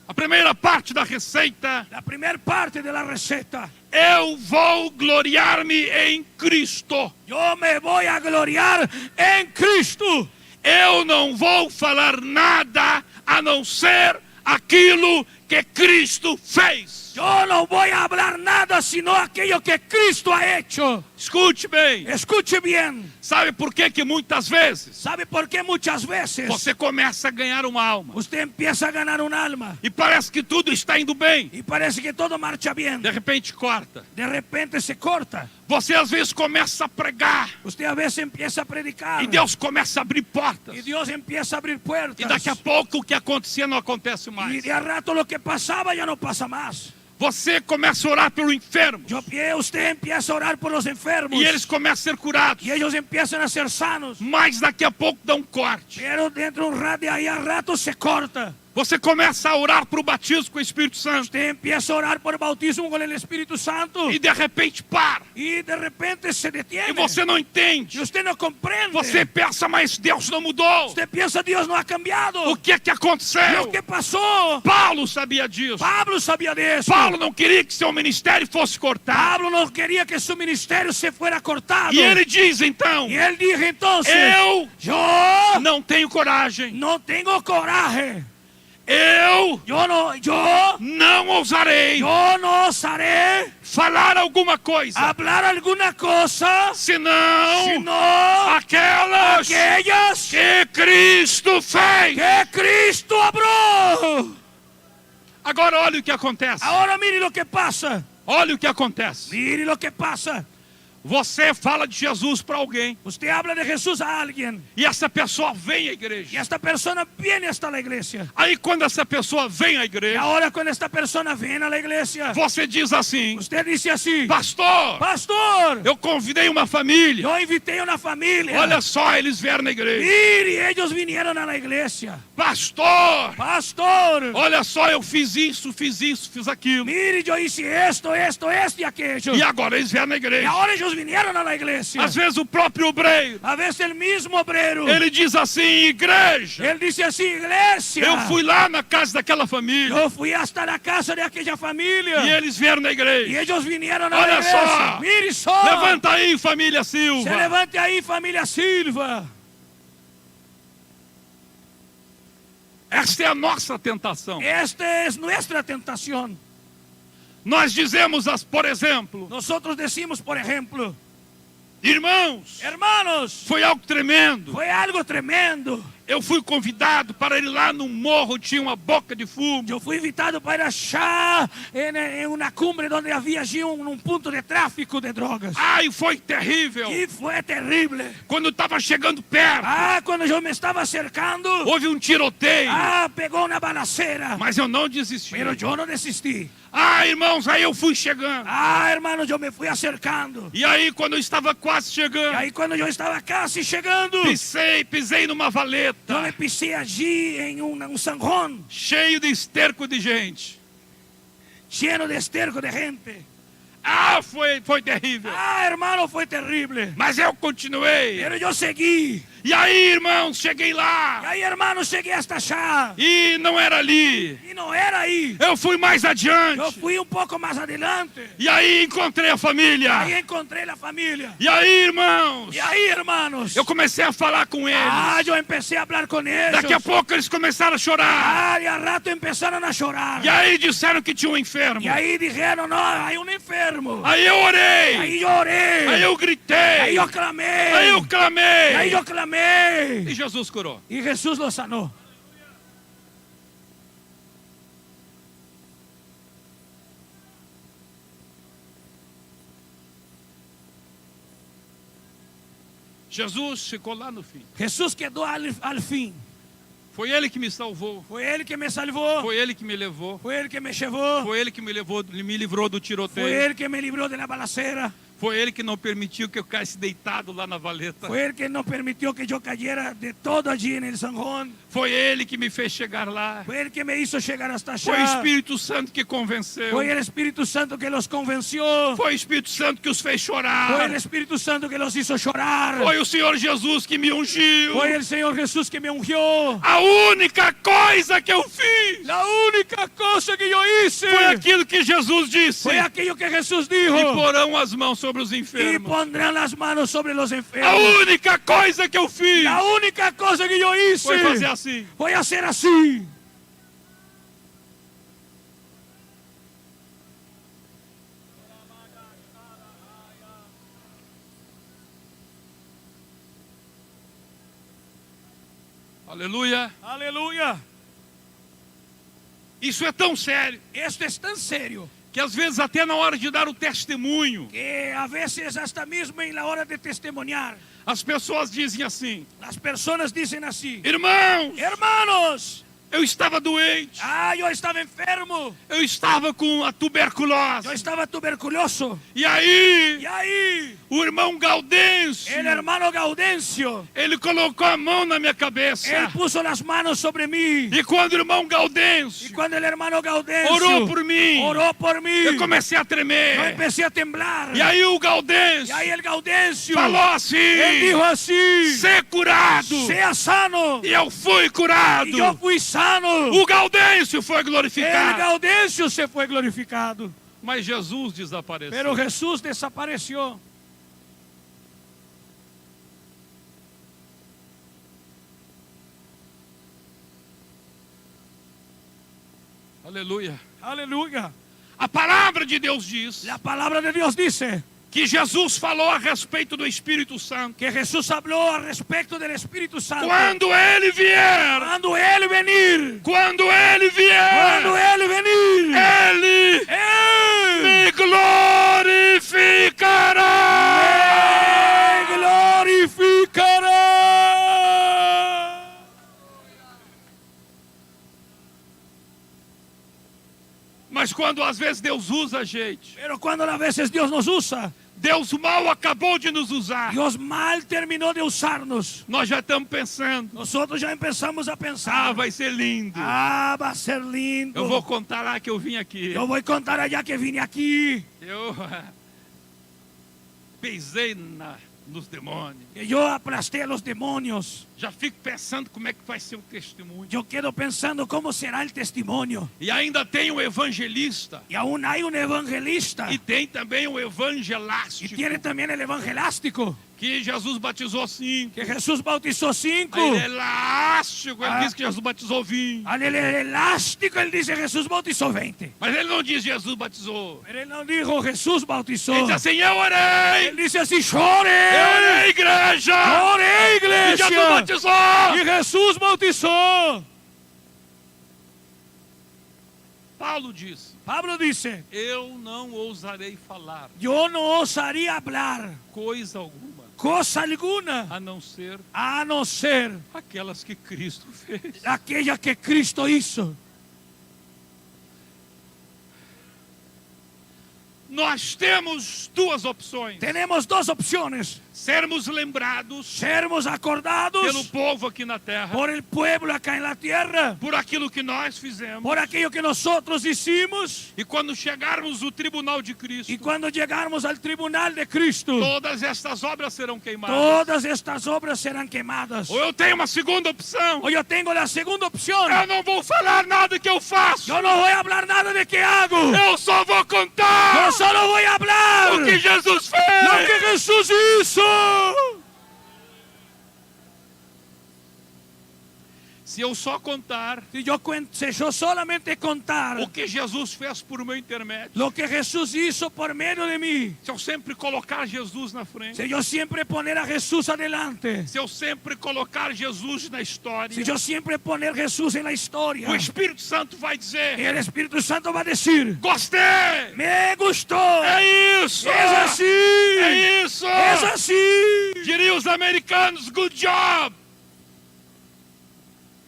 A primeira parte da receita: la primera parte de la receta. eu vou gloriar-me em Cristo. Yo me voy a gloriar en Cristo. Eu não vou falar nada a não ser aquilo que Cristo fez. Yo no voy a hablar nada sino aquello que Cristo ha hecho. Escute bem. Escuche bien. Sabe por que muitas vezes ¿Sabe por qué muchas veces você começa a ganhar uma alma usted empieza a ganar un alma e parece que tudo está indo bem? y parece que todo marcha bien? De repente corta. De repente se corta. Você às vezes começa a pregar Usted a veces empieza a predicar e Deus começa a abrir portas. y Dios empieza a abrir puertas. E daqui a pouco o que acontecia não acontece Y mais. de a rato lo que pasaba ya no pasa más. Você começa a orar pelo enfermo Usted empieza a orar por los enfermos e eles começam a ser curados. y ellos empiezan a ser sanos. Mas daqui a pouco dá um corte. Pero dentro de un rato, de ahí a rato se corta. Você começa a orar para o batismo com o Espírito Santo Usted empieza a orar por el bautismo con el Espíritu Santo e de repente para. y de repente se detiene. E você não Y entende. usted no comprende. Você pensa, mas Deus não mudou. Usted piensa: Dios no ha cambiado. O que é que aconteceu? Lo que pasó. Paulo sabia disso. Pablo sabía de eso. Paulo não queria que seu ministério fosse cortado. Pablo no quería que su ministerio se fuera cortado. E ele diz então: Y él dijo entonces: eu yo não tenho coragem. no tengo coraje. Eu Yo não ousarei no osaré falar alguma coisa, hablar alguna cosa senão sino aquelas aquellas que Cristo fez. que Cristo abrió. Agora olha o que acontece. Ahora mire lo que pasa. Olha o que acontece. Mire lo que pasa. Você fala de Jesus para alguém Usted habla de Jesús a alguien e essa pessoa vem à y igreja. esta persona viene hasta la iglesia. Aí quando essa pessoa vem à Y igreja, ahora cuando esta persona viene a la iglesia, você diz assim: usted dice así: pastor, pastor, eu convidei uma família. yo invité a una familia. Olha só, eles vieram na igreja. Mire, ellos vinieron a la iglesia. Pastor, Pastor, olha só, eu fiz isso, fiz aquilo. mire, yo hice esto y aquello. E agora eles vieram na Y igreja. ahora ellos vinieron a la iglesia. Às vezes o próprio obreiro, A veces el mismo obrero, ele diz assim: igreja, él dice así: iglesia, eu fui lá na casa daquela família yo fui hasta la casa de aquella familia. e eles vieram na Y igreja. ellos vinieron a Olha la iglesia. só. Mire só. Levanta aí, família Se Silva. levante ahí, familia Silva. Esta é a nossa tentação. Esta es nuestra tentación. Nós dizemos, por exemplo, Nosotros decimos, por ejemplo, Irmãos, Hermanos, foi algo tremendo. fue algo tremendo. Eu fui convidado para ir lá no morro, tinha uma boca de fumo. Yo fui invitado para ir allá en una cumbre donde había allí un punto de tráfico de drogas. Ai, foi terrível. Y fue terrible. Quando estava chegando perto, Cuando yo me estaba acercando, houve um tiroteio. pegó una balacera. Mas eu não desisti. Pero yo no desistí. Irmãos, aí eu fui chegando. Hermanos, yo me fui acercando. E aí, quando eu estava quase Y chegando, ahí cuando yo estaba casi llegando, pisei numa valeta, yo me pisé allí en un zanjón cheio de esterco de gente. lleno de esterco de gente. Foi terrível. Hermano, fue terrible. Mas eu continuei. Pero yo seguí. E aí, irmãos, cheguei Y lá. ahí, hermano, llegué hasta allá. E não era ali. Y no era ahí. Eu fui mais Yo adiante. fui un poco más adelante. E aí encontrei a família. Ahí encontré la familia. E aí, irmãos, Y ahí, hermanos, eu comecei a falar com eles. yo empecé a hablar con ellos. Daqui a pouco eles começaram a chorar. Y al rato empezaron a llorar. E aí disseram que tinha um enfermo. Y ahí dijeron, no, hay un enfermo. Aí eu orei. Ahí lloré. Aí eu Ahí gritei. yo clamé. Aí eu Y ahí clamei. yo clamé. E Jesus curou. Y Jesús lo sanó. Jesus ficou lá no fim. Jesús quedó al fin. Foi Ele que me salvou. Fue Él que me salvó. Foi Ele que me levou. Fue Él que me llevó. Foi Ele que me levou, me livrou do Fue tiroteio. Él que me libró de la balacera. Foi Ele que não permitiu que eu caísse deitado lá na valeta. Fue Él que no permitió que yo cayera de todo allí en el zanjón. Foi Ele que me fez chegar lá. Fue Él que me hizo llegar hasta Foi o allá. Espírito Santo que convenceu. Fue el Espíritu Santo que los convenció. Foi o Espírito Santo que os fez Fue chorar. el Espíritu Santo que los hizo llorar. Foi o Senhor Jesus que me ungiu. Fue el Señor Jesús que me ungió. A única coisa que eu fiz La única cosa que yo hice foi aquilo que Jesus disse. fue aquello que Jesús E dijo. porão as mãos sobre os Y enfermos. pondrán las manos sobre los A enfermos. única coisa que eu fiz La única cosa que yo hice foi fazer assim. voy a hacer así. Aleluia. Aleluya. Isso é tão sério Esto es tan serio que às vezes até na hora de dar o testemunho, que a veces hasta mismo en la hora de testimoniar, as pessoas dizem assim: las personas dicen así: irmãos, hermanos, eu estava doente, yo estaba enfermo, eu estava com a tuberculose. yo estaba tuberculoso. E aí, Y ahí o irmão Gaudêncio, el hermano Gaudencio, ele colocou a mão na minha cabeça. él puso las manos sobre mí. E quando o irmão Y Gaudêncio cuando el hermano Gaudencio orou por mim, oró por mí, eu comecei a yo tremer. empecé a temblar. E aí o Y Gaudêncio ahí el Gaudencio, falou assim: él dijo así: ser curado. sea sano. E eu fui curado. Y yo fui sano. O Gaudêncio foi El glorificado. Gaudencio se fue glorificado. Mas Jesus desapareceu. Pero Jesús desapareció. Aleluia. Aleluya. A palavra de Deus diz La palabra de Dios dice que Jesus falou a respeito do Espírito Santo. que Jesús habló al respecto del Espíritu Santo. Quando Ele vier, Cuando Él venir, quando Ele vier, cuando Él venir, Ele Él me glorificará. me glorificará. Mas quando às vezes Deus usa a gente, Pero cuando a veces Dios nos usa, Deus mal acabou de nos usar, Dios mal terminó de usarnos. nós já estamos pensando: Nosotros ya empezamos a pensar: vai ser lindo. va a ser lindo. Eu vou contar lá que eu vim aqui. Yo voy a contar allá que vine aquí, Eu pisei nos demônios. que yo aplasté a los demonios. Já fico pensando como é que vai ser o testemunho. Yo quedo pensando cómo será el testimonio. E ainda tem um evangelista. Y aún hay un evangelista. E tem também um Y evangelástico. tiene también el evangelástico. que Jesus batizou 5. que Jesús bautizó 5. Aí ele é elástico, ele Ah. diz que Jesus batizou 20. Al elástico, él dice Jesús bautizó 20. Mas ele não diz Jesus batizou. Pero él no dijo Jesús bautizó. Ele diz assim, eu orei. Él dice así, Eu llore. orei, igreja. Llore, E Jesus iglesia. batizou. Y Jesús bautizó. Paulo disse, Pablo dice, eu não ousarei falar yo no osaría hablar coisa alguma, cosa alguna a não ser a no ser aquelas que Cristo fez. aquella que Cristo hizo. Nós temos duas opções. Tenemos dos opciones: Sermos lembrados sermos acordados pelo povo aqui na terra, por el pueblo acá en la tierra, por aquilo que nós fizemos. por aquello que nosotros hicimos, E quando chegarmos no tribunal de Cristo, y cuando llegamos al tribunal de Cristo, todas estas obras serão queimadas. todas estas obras serán quemadas. Ou eu tenho uma segunda opção. O yo tengo la segunda opción: Eu não vou falar nada que eu faço. yo no voy a hablar nada de qué hago, Eu só vou contar yo solo voy a hablar o que Jesus lo fez. que Jesús hizo. Se eu só contar Si yo solamente contar o que Jesus fez por meu intermédio, lo que Jesús hizo por medio de mí, se eu sempre colocar Jesus na frente, si yo siempre poner a Jesús adelante, se eu sempre colocar Jesus na história, si yo siempre poner Jesús en la historia, o Espírito Santo vai dizer, el Espíritu Santo va a decir: gostei, me gustó, é isso, es así, é isso. es así. Diriam os americanos, good job.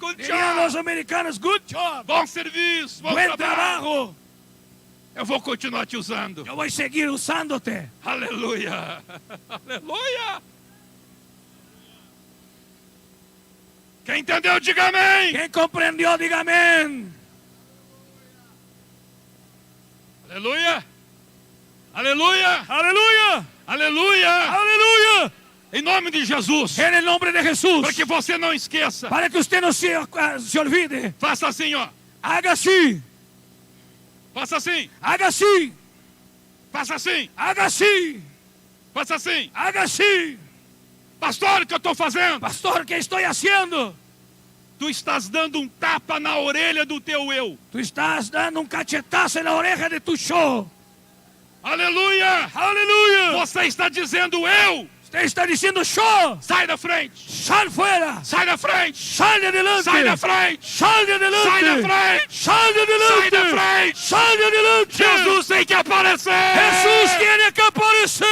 Good Dirían los job. americanos, good job, Bom serviço, bom buen trabalho. trabajo. Eu vou continuar te usando. Yo voy a seguir usándote. Aleluia. Aleluia. Quem entendeu, diga amém. ¿Quién comprendió? Diga amén. Aleluia. Aleluia. Aleluya, Aleluia. aleluya. Em nome de Jesus. En el nombre de Jesús, Para que você não esqueça. para que usted no se olvide, Faça assim, ó. haga así, Faça assim. haga así, Faça assim. haga así, Faça assim. haga así. Pastor, o que eu estou fazendo? Pastor, ¿qué estoy haciendo? Tu estás dando um tapa na orelha do teu eu. Tú estás dando un cachetazo en la oreja de tu show. Aleluia. Aleluya. Você está dizendo eu. Usted está diciendo: show, Sai da frente. sal fuera, Sai da frente. sal de adelante, Sai da frente. sal de adelante, Sai da frente. sal de Sai da adelante, frente. sal de adelante. Jesus tem que aparecer. Jesús tiene que aparecer.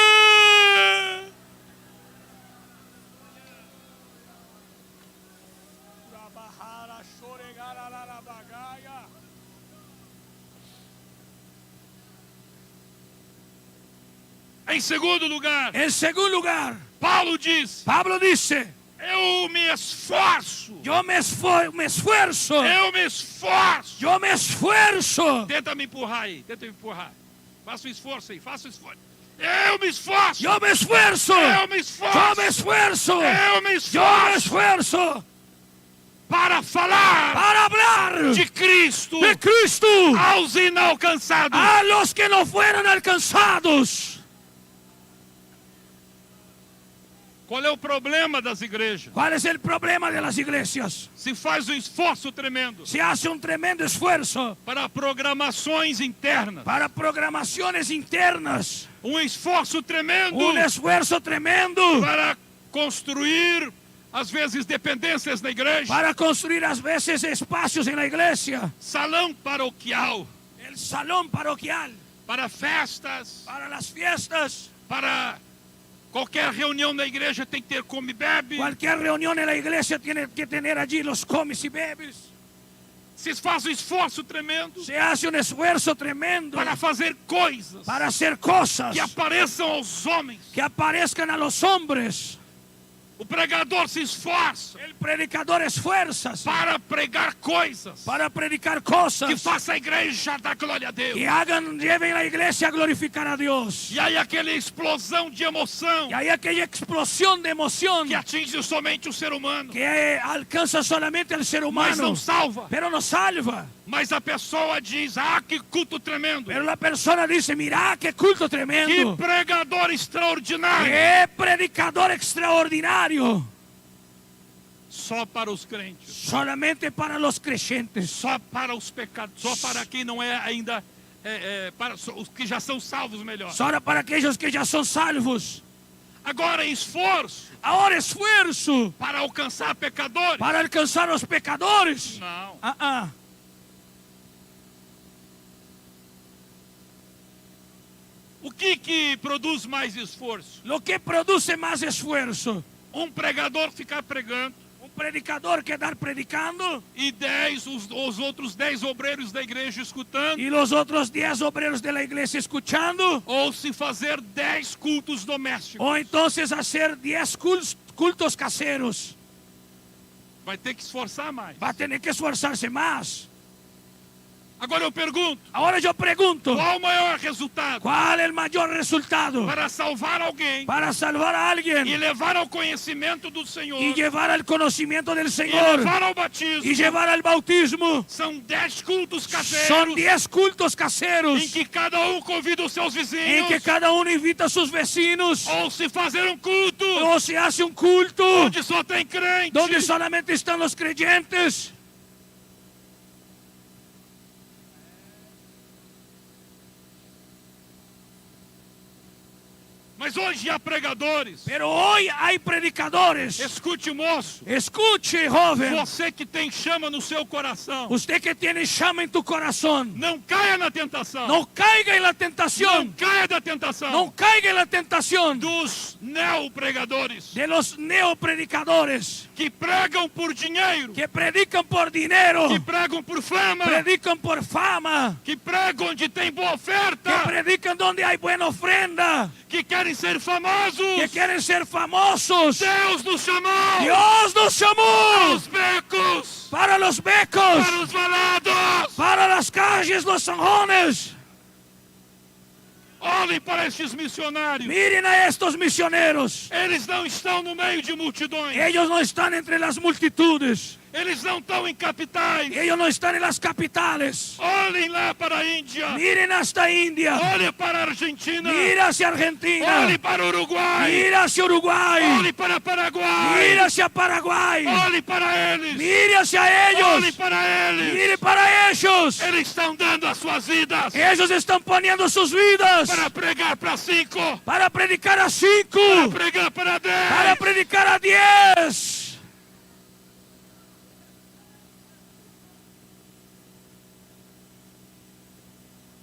Em segundo lugar, En segundo lugar, Paulo diz: Pablo dice: eu me esforço. yo me esfuerzo, Eu me esforço. yo me esfuerzo. Tenta me empurrar aí. Tenta me empurrar. Faça um esforço aí. Faça um esforço. Eu me esforço. Yo me esfuerzo, Eu me yo esforço. me esfuerzo, Eu me yo me esforço esfuerzo para falar para hablar de Cristo de Cristo aos inalcançados. a los que no fueron alcanzados. Qual é o problema das igrejas? ¿Cuál es el problema de las iglesias? Se faz um esforço tremendo Se hace un tremendo esfuerzo para programações internas. para programaciones internas, Um esforço tremendo un esfuerzo tremendo para construir, às vezes, dependências na igreja. para construir a veces espacios en la iglesia, Salão paroquial. el salón parroquial, Para festas. para las fiestas. Para qualquer reunião na igreja tem que ter come e bebe. Cualquier reunión en la iglesia tiene que tener allí los comes y bebes. Se faz um esforço tremendo Se hace un esfuerzo tremendo para fazer coisas para hacer cosas que apareçam aos homens. que aparezcan a los hombres. O pregador se esforça El predicador esfuerza para pregar coisas para predicar que cosas faça a igreja dar glória a Deus. que lleven a la iglesia a glorificar a Dios. E aí aquela explosão de emoção Y hay aquella explosión de emoción que atinge somente o ser humano, que alcanza solamente al ser mas não humano, salva, pero no salva, Mas a pessoa diz, ah, que culto tremendo. Pero la persona dice, mira qué culto Que tremendo. pregador extraordinário. Qué predicador extraordinario. Só para os crentes. Solamente para los creyentes. Só para os pecados. Só para quem não é ainda... para os que já são salvos, melhor. Solo para aquellos que ya son salvos. Agora, esforço Ahora esfuerzo para alcançar pecadores. para alcanzar los pecadores. Não. O que produz mais esforço? Lo que produce más esfuerzo. Um pregador ficar pregando Un predicador quedar predicando e os outros 10 obreiros da igreja escutando, y los otros 10 obreros de la iglesia escuchando. ou se fazer 10 cultos domésticos. O entonces hacer 10 cultos caseros. Vai ter que esforçar mais. Va a tener que esforzarse más. Agora eu pergunto, Ahora yo pregunto, qual o maior resultado ¿cuál es el mayor resultado para salvar alguém para salvar a e alguien levar ao conhecimento do Senhor y llevar al conocimiento del e Señor levar ao batismo? y llevar al bautismo? São 10 cultos Son caseiros 10 cultos caseros em que cada um convida os seus en vizinhos, que cada uno invita a sus vecinos, ou se fazer um culto o se hace un culto onde só tem crente. donde solamente están los creyentes. Mas hoje há pregadores. Pero hoy hay predicadores. Escute, moço, Escuche, joven, você que tem chama no seu coração, usted que tiene llama en tu corazón, não caia na tentação. no caiga en la Não tentación, caia da tentação no caiga en la tentación dos neopregadores de los neopredicadores que pregam por dinheiro, que predican por dinero, que pregam por fama, predican por fama, que pregam onde tem boa que oferta, predican donde hay buena ofrenda, que querem ser famosos. que quieren ser famosos. Deus nos chamou Dios nos llamó aos becos, para los becos, para os valados. para las calles, los zanjones. Olhem para estes missionários. Miren a estos misioneros. Eles não estão no meio de multidões. Ellos no están entre las multitudes. Eles não estão em capitais. Ellos no están en las capitales. Olhem lá para a Índia. Miren hasta India. Olhem para a Argentina. Mira hacia Argentina. Olhem para o Uruguai. Mira hacia Uruguay. Olhem para Paraguai. Mira hacia Paraguay. Olhem para eles. Mire hacia Olhem ellos. para eles. Mire para ellos. Eles estão dando as suas vidas Ellos están poniendo sus vidas para pregar para 5, para predicar a 5, para pregar para 10. para predicar a 10.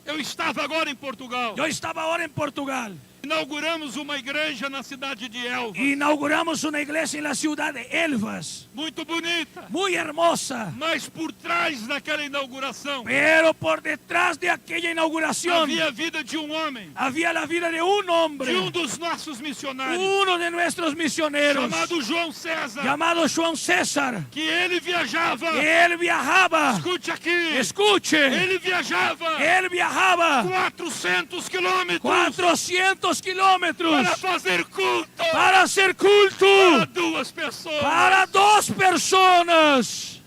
Eu estava agora em Portugal. Yo estaba ahora en Portugal. Inauguramos uma igreja na cidade de Elva. Inauguramos una iglesia en la ciudad de Elvas. Muito bonita. Muy hermosa. Mas por trás daquela inauguração Pero por detrás de aquella inauguración havia a vida de um homem, había la vida de un hombre, de um dos nossos missionários, uno de nuestros misioneros, chamado João César, llamado Juan César. que ele viajava. Él viajaba, Escute aqui. escuche, Ele viajava él viajaba 400 quilômetros 400 kilómetros para fazer culto para hacer culto para 2 pessoas. para 2 personas.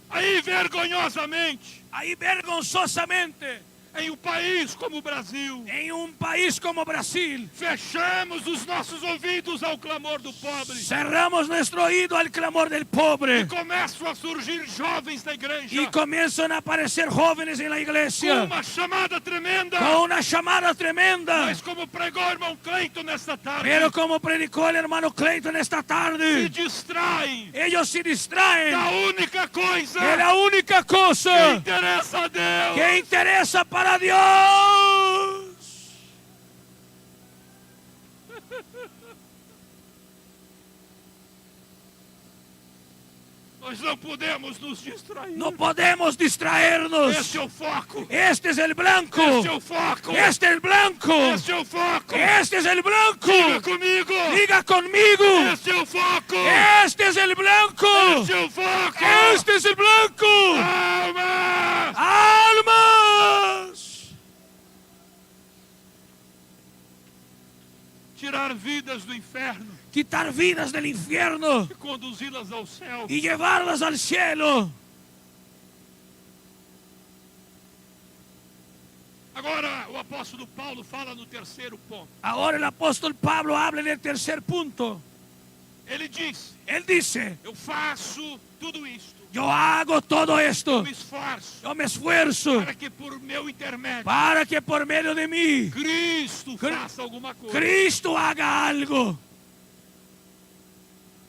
Aí, vergonhosamente, Ahí vergonzosamente, em um país como o Brasil, en un país como Brasil, fechamos os nossos ouvidos ao clamor do pobre. cerramos nuestro oído al clamor del pobre Começam a surgir jovens da igreja y comienzan a aparecer jóvenes en la com iglesia uma chamada tremenda. con una llamada tremenda. Mas como pregou o irmão Cleiton nesta tarde, Pero como predicó el hermano Clayton esta se tarde, distraem ellos se distraen da única coisa de la única que cosa interessa a Deus. que interesa para Dios. Nós não podemos nos distrair. No podemos distraernos. Este é o foco. Este es el blanco. Este é o foco. Este es el blanco. Este é o foco. Este es el blanco. Diga comigo. Diga conmigo. Este é o foco. Este es el blanco. Este é o foco. Este es el blanco. Alma. Almas. tirar vidas do inferno quitar vidas del infierno e conduzi-las ao céu. y llevarlas al cielo. Agora o apóstolo Paulo fala no terceiro ponto. Ahora el apóstol Pablo habla en el tercer punto. Ele diz: Él dice, eu faço tudo isto, yo hago todo esto, me esforço yo me esfuerzo para que por meu intermédio para que por medio de mí Cristo faça alguma coisa Cristo haga algo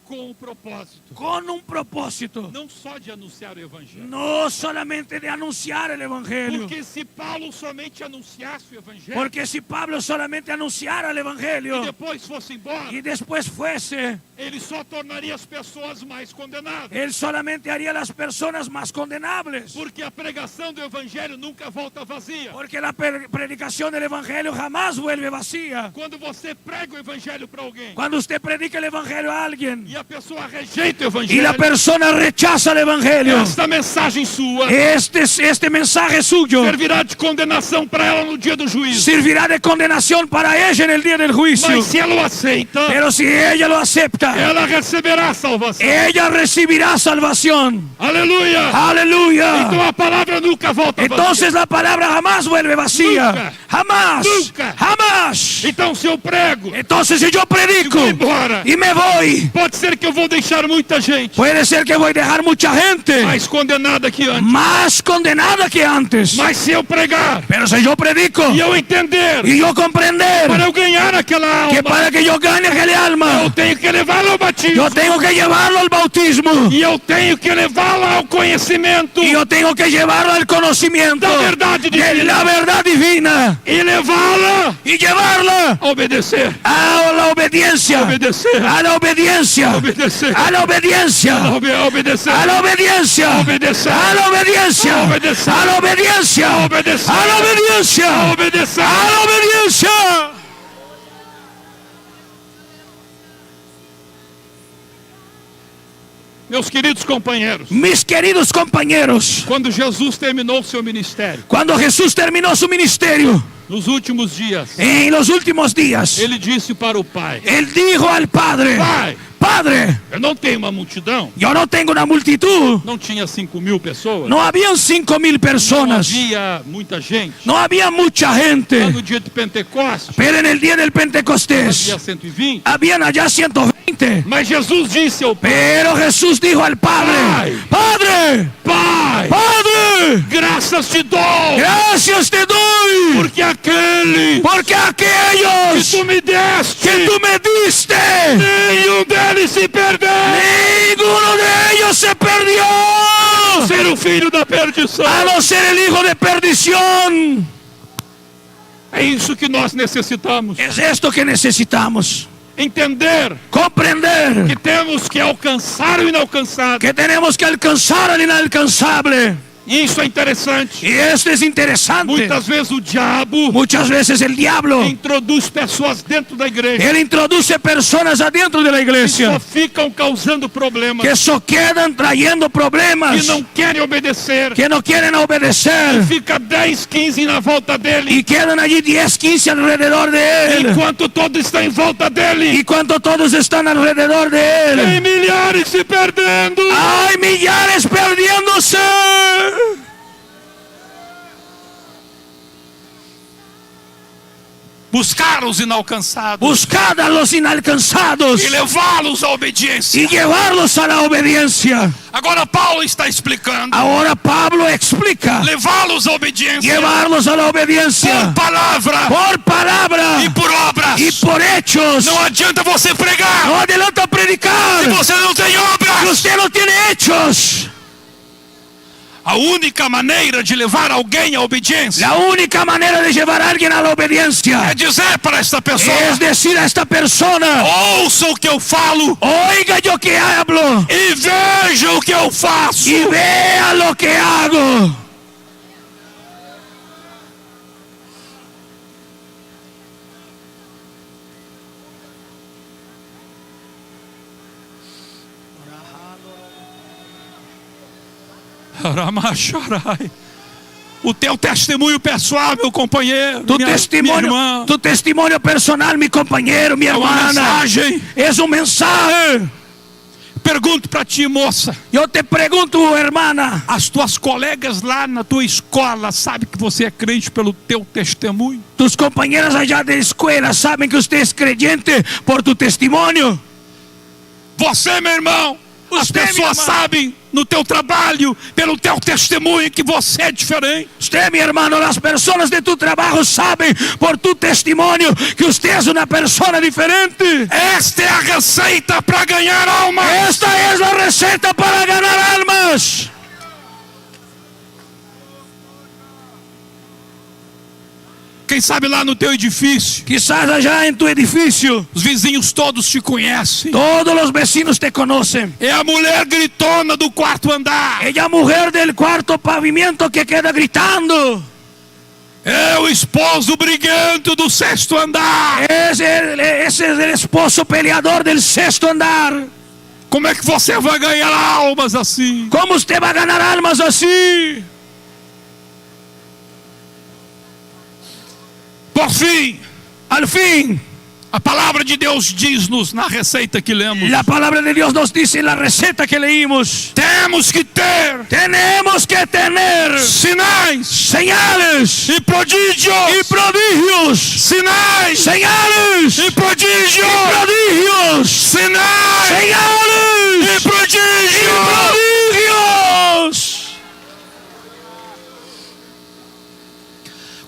com um propósito, con un propósito, não só de anunciar o evangelho. no solamente de anunciar el evangelio. Porque se Paulo somente anunciasse o evangelho Porque si Pablo solamente anunciara el e evangelio depois fosse embora, y después fuese, ele só tornaria as pessoas mais condenadas. él solamente haría a las personas más condenables. Porque a pregação do evangelho nunca volta vazia. Porque la predicación del evangelio jamás vuelve vacía. Quando você prega o evangelho para alguém Cuando usted predica el evangelio a alguien e a pessoa rejeita o y la evangelho, persona rechaza el evangelio, esta mensagem sua este mensaje suyo servirá de condenação para ela no dia do juízo. servirá de condenación para ella en el día del juicio. Mas se ela o aceita, Pero si ella lo acepta, ela receberá a salvação. ella recibirá salvación. Aleluia! Aleluya. Então a palavra nunca volta vazia. Entonces la palabra jamás vuelve vacía. Nunca. Jamás. Nunca. Jamás. Então se eu prego, Entonces si yo predico vou embora, y me voy, pode ser que eu vou deixar muita gente puede ser que voy a dejar mucha gente mais condenada que antes. más condenada que antes. Mas se eu pregar Pero si yo predico e eu entender, y yo comprender para eu ganhar aquela que alma, para que yo gane aquel alma, eu tenho que levá-la ao batismo. yo tengo que llevarlo al bautismo E eu tenho que levá-la ao conhecimento y yo tengo que llevarlo al conocimiento da verdade de divina. la verdad divina E levá-la y llevarla a obedecer. a la obediencia, Obedecer. a la obediencia, Obedecer. a la obediencia, Obedecer. a la obediencia, Obedecer. a la obediencia, Obedecer. a la obediencia, Obedecer. a la obediencia, Obedecer. a la obediencia. Meus queridos companheiros, Mis queridos compañeros, quando Jesus terminou seu ministério, cuando Jesús terminó su ministerio nos últimos dias, en los últimos días, ele disse para o Pai: él dijo al Padre, Pai, Padre, eu não tenho uma multidão, yo no tengo una multitud, não tinha 5.000 pessoas, no habían 5,000 não personas, havia muita gente. no había mucha Lá gente, no dia de Pentecostes, pero en el día del Pentecostés havia 120. habían allá 120. Mas Jesus disse ao Pai: Pero Jesús dijo al Padre, Padre, Pai, Padre, graças te dou, gracias te doy, porque aquele porque que aquellos tu me deste, que tú me diste, nenhum deles se perdeu. ninguno de ellos se perdió, Ser o filho da perdição. a no ser el hijo de perdición. É isso que nós necessitamos. Es esto que necesitamos, Entender comprender que temos que alcançar o inalcançável. que tenemos que alcanzar al inalcanzable. E isso é interessante. Y esto es interesante. Muitas vezes o diabo Muchas veces el diablo, introduz pessoas dentro da igreja él introduce personas adentro de la que iglesia só ficam causando problemas, que só quedan trayendo problemas, que não querem obedecer. que no quieren obedecer Fica 10, 15 na volta dele, y quedan allí 10, 15 alrededor de él. enquanto todos estão em volta dele. Y cuando todos están alrededor de Tem él, milhares se perdendo. hay millares perdiéndose. Buscar os inalcançados Buscad a los inalcanzados e levá-los à obediência. y llevarlos a la obediencia. Agora Paulo está explicando. Ahora Pablo explica, Levá-los à obediência llevarlos a la obediencia palavra por palabra e por obras. y por hechos. Não adianta você pregar No adelanta predicar se você não tem si obras. usted no tiene hechos. A única maneira de levar alguém à obediência La única manera de llevar a alguien a la obediencia é dizer para esta pessoa: es decir a esta persona, ouça o que eu falo oiga yo que hablo e veja o que eu faço. y vea lo que hago. Aramasharai. O teu testemunho pessoal, meu companheiro, Tu minha irmã, testimonio personal, mi compañero, mi é uma hermana, mensagem. es un mensaje. Pergunto para ti, moça, Yo te pregunto, hermana, as tuas colegas lá na tua escola sabem que você é crente pelo teu testemunho? tus compañeras allá de escuela saben que usted es creyente por tu testimonio. Você, meu irmão, as Você, minha pessoas irmã. sabem no teu trabalho, pelo teu testemunho, que você é diferente. Usted, mi hermano, las personas de tu trabajo saben por tu testimonio que usted es una persona diferente. Esta é a receita para ganhar alma. Esta es la receta para ganar almas. Quem sabe lá no teu edifício, Quizás allá en tu edificio, os vizinhos todos te conhecem. todos los vecinos te conocen. É a mulher gritona do quarto andar. Ella mujer del cuarto pavimento que queda gritando. É o esposo briguento do sexto andar. Ese es el esposo peleador del sexto andar. Como é que você vai ganhar almas assim? ¿Cómo usted va a ganar almas así? Por fim, Al fin, a palavra de Deus diz-nos na receita que lemos: la palabra de Dios nos dice en la receta que leímos. temos que ter Tenemos que tener sinais señales e prodígios. y prodigios. Sinais Señales e y prodígios. prodigios. Sinais Señales e y prodígios. prodigios.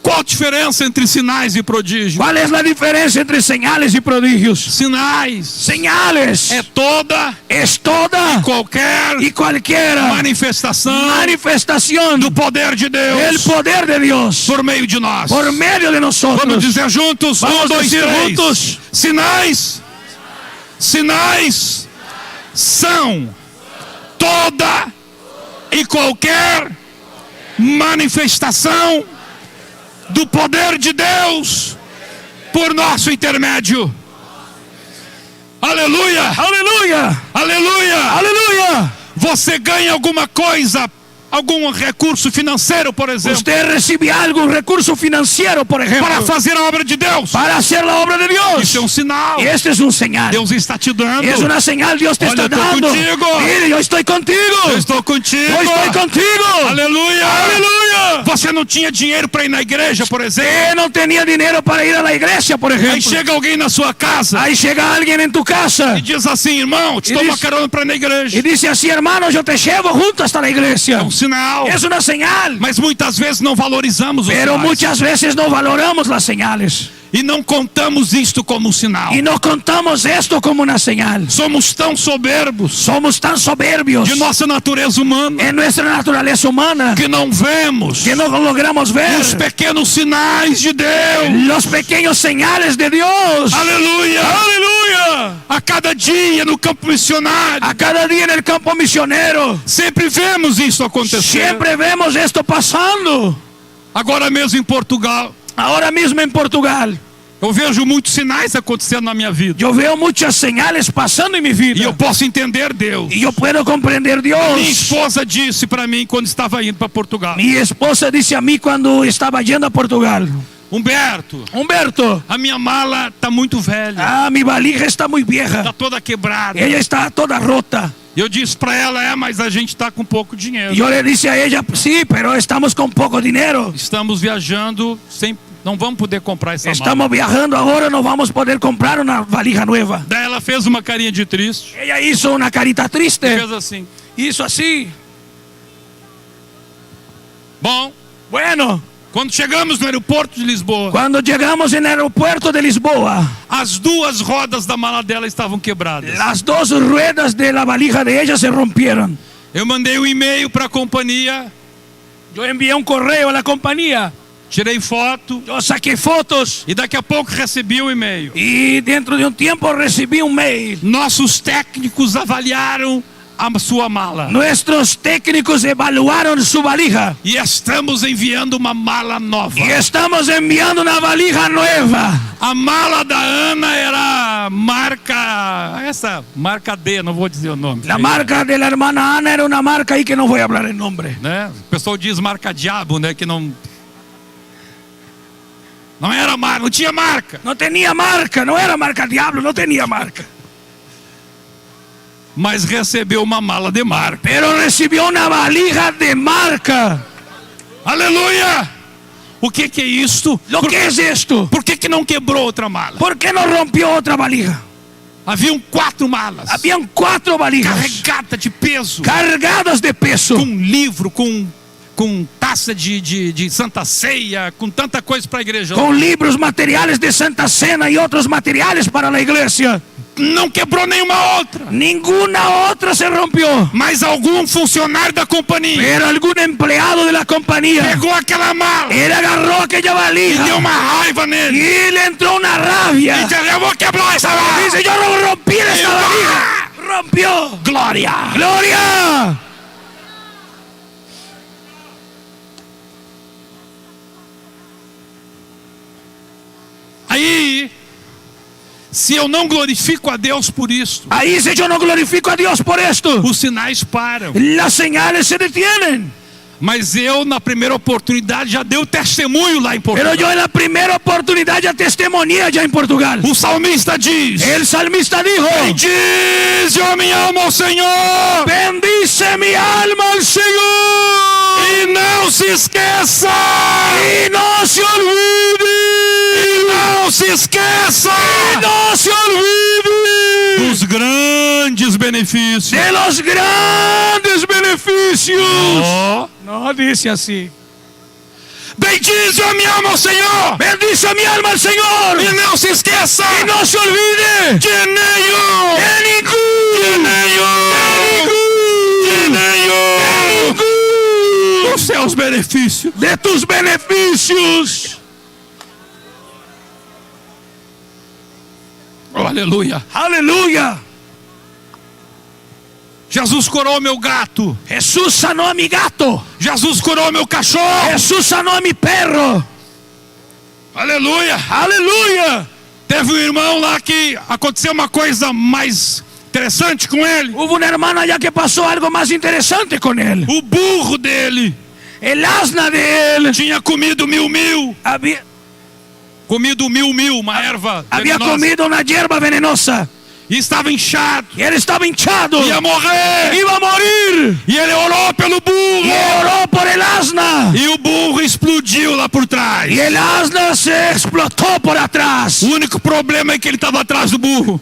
Qual a diferença entre sinais e prodígios? ¿Cuál es la diferencia entre señales y prodigios? Sinais Señales é toda es toda qualquer y cualquiera manifestação manifestación do poder de del Deus poder de Dios por meio de nós. por medio de Vamos nosotros. dizer juntos? Vamos Um, dois, dizer três. juntos. Sinais. Sinais são toda e qualquer manifestação do poder de Deus por nosso intermédio. Aleluia! Aleluya, Aleluia! aleluya. Você ganha alguma coisa, algum recurso financeiro, por exemplo, Usted recibe algo, un recurso financiero, por ejemplo, para fazer a obra de Deus. para hacer la obra de Dios. Isso é um sinal. Y este es un señal. Deus está te dando. Es una señal, Dios te Olha, está eu tô dando. contigo. Mire, yo estoy contigo. Eu estou contigo. Yo estoy contigo. Aleluia! Aleluya. Você não tinha dinheiro para ir na igreja, por exemplo. Usted no tenía dinero para ir a la iglesia, por Aí ejemplo. chega alguém na sua casa Ahí llega alguien en tu casa e diz assim: irmão, te E dou uma diz- carona para ir na igreja. y dice así: hermano, yo te llevo junto hasta la iglesia. É um sinal. Es una señal. Mas muitas vezes não valorizamos os Pero sinais. muchas veces no valoramos las señales. E não contamos isto como um sinal. Y no contamos esto como una señal. Somos tão soberbos Somos tan soberbios de nossa natureza humana en nuestra naturaleza humana que não vemos que no logramos ver os pequenos sinais de Deus. los pequeños señales de Dios. Aleluia! Aleluya. A cada dia no campo missionário, A cada día en el campo misionero sempre vemos isso acontecer. siempre vemos esto pasando. Agora mesmo em Portugal, Ahora mismo en Portugal eu vejo muitos sinais acontecendo na minha vida. yo veo muchas señales pasando en mi E vida. eu posso entender Deus. Y yo puedo comprender Minha Dios. esposa disse para mim quando estava indo para Portugal: Mi esposa dice a mí cuando estaba yendo a Portugal: Humberto, Humberto, a minha mala está muito velha, mi valija está muy vieja. está toda quebrada. Ella está toda rota. Eu disse para ela: mas a gente está com pouco dinheiro. Y yo le dije a ella: sí, pero estamos con poco dinero. Estamos viajando sem, não vamos poder comprar essa mala. Estamos viajando ahora, no vamos a poder comprar una valija nueva. Daí ela fez uma carinha de triste. Ella hizo una carita triste. Fez assim: Hizo así. bom, Bueno, quando chegamos no aeroporto de Lisboa, cuando llegamos en el aeropuerto de Lisboa, as duas rodas da mala dela estavam quebradas. las dos ruedas de la valija de ella se rompieron. Eu mandei um e-mail para a companhia, Yo envié un correo a la compañía. tirei foto Yo saqué fotos. e daqui a pouco recebi um e-mail. Y dentro de un tiempo recibí un mail. Nossos técnicos avaliaram a sua mala. Nuestros técnicos evaluaron su valija. E estamos enviando uma mala nova. Y estamos enviando una valija nueva. A mala da Ana era marca... Essa marca D, não vou dizer o nome. La marca de la hermana Ana era una marca ahí que no voy a hablar el nombre. Né? O pessoal diz marca diabo, né? Que não... Não era marca, não tinha marca. No tenía marca, no era marca diablo, no tenía marca. Mas recebeu uma mala de marca. Pero recibió una valija de marca. Aleluia! O que é isto? Lo que es esto? Por que não quebrou outra mala? ¿Por qué no rompió otra valija? Haviam 4 malas. Habían 4 valijas Carregada de peso. cargadas de peso. Com livro, com taça de Santa Ceia, com tanta coisa para a igreja. Con libros, materiales de Santa Cena y otros materiales para la iglesia. Não quebrou nenhuma outra. Ninguna otra se rompió. Mas algum funcionário da companhia Pero algún empleado de la compañía, pegou aquela mala él agarró aquella e deu valija uma raiva nele. y le entró una E rabia. disse, eu vou quebrar essa mala. Dice, yo no rompí esa valija. Rompió. Glória. ¡Gloria! Aí, se eu não glorifico a Deus por isso, Ahí si yo no glorifico a Dios por esto, os sinais param. las señales se detienen. Mas eu, na primeira oportunidade, já dei o testemunho lá em Pero Portugal. yo en la primera oportunidad ya testimonía ya en Portugal. O salmista diz: El salmista dijo, bendize a minha alma ao Senhor, bendice mi alma al Señor e não se esqueça, y no se olvide, não se esqueça y no se olvide dos grandes benefícios. de los grandes beneficios. Oh. No dice así. Bendize a minha alma ao Senhor, Bendice mi alma al Señor e não se esqueça y no se olvide de nenhum, de de ningún, nenhum, dos seus benefícios. de tus beneficios. Oh, aleluia. Aleluya. Jesus curou meu gato. Jesús sanó a mi gato. Jesus curou meu cachorro. Jesús sanó a mi perro. Aleluia. Aleluya. Teve um irmão lá que aconteceu uma coisa mais interessante com ele. Hubo una hermana allá que pasó algo más interesante con él. O burro dele El asna de él tinha comido mil, había uma erva había venenosa, comido una hierba venenosa. e estava inchado, Y él estaba hinchado. ia morrer. Iba a morir. E ele orou pelo Y burro. oró por el asna. E o burro explodiu lá por trás. Y el asna se explotó por atrás. O único problema é que ele estava atrás do burro.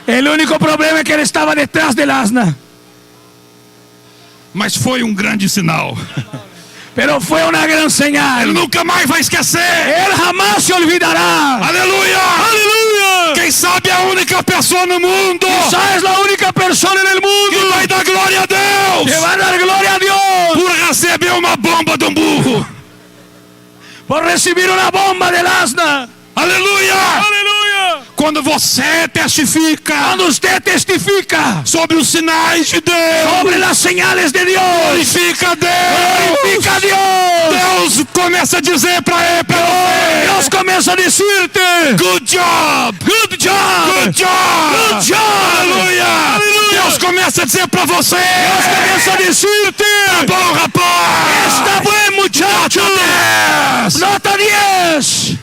El único problema es que él estaba detrás del asna. Mas foi um grande sinal. Pero fue una gran Ele señal. nunca mais vai esquecer. Él jamás se olvidará. Aleluia! Aleluya. Quem sabe a única pessoa no mundo Quizá es la única persona en el que mundo vai dar glória a Deus que va a dar gloria a Dios por receber uma bomba de um burro. por recibir una bomba del asna. Aleluia! Aleluya. Quando você testifica Cuando usted testifica sobre os sinais de Deus, sobre las señales de Dios, glorifica a Deus. glorifica a Dios. Deus começa a dizer para ele, Dios comienza a decirte, good job, good job, good job, good job. aleluia. Deus começa a dizer para você, Dios comienza a decirte, tá bom, rapaz, está buen muchacho. Nota 10.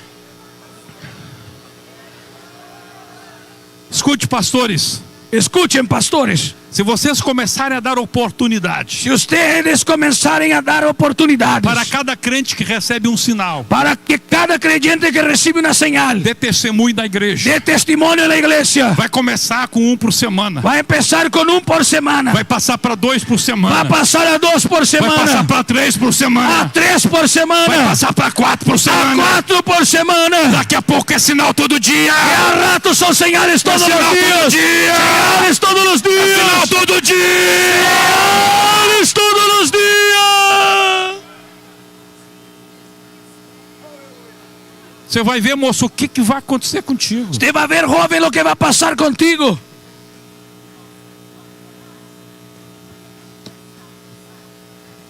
Escute, pastores, Escuchen, pastores. se vocês começarem a dar oportunidade Si ustedes comenzaren a dar oportunidades para cada crente que recebe um sinal para que cada creyente que recibe una señal de testemunho da igreja, de testimonio en la iglesia, vai começar com um por semana, va a empezar con 1 por semana, vai passar para 2 por va a semana, pasar a 2 por vai passar semana, para 3 por a semana, 3 por vai semana, passar para 4 por a semana. 4 por semana. Daqui a pouco é sinal todo dia. Y a rato son señales todos Sinal los todo días. dia. Señales todos los Sinal días. todo dia. Señales todos los días. Você vai ver, moço, o que vai acontecer contigo. Usted va a ver, joven, lo que va a pasar contigo.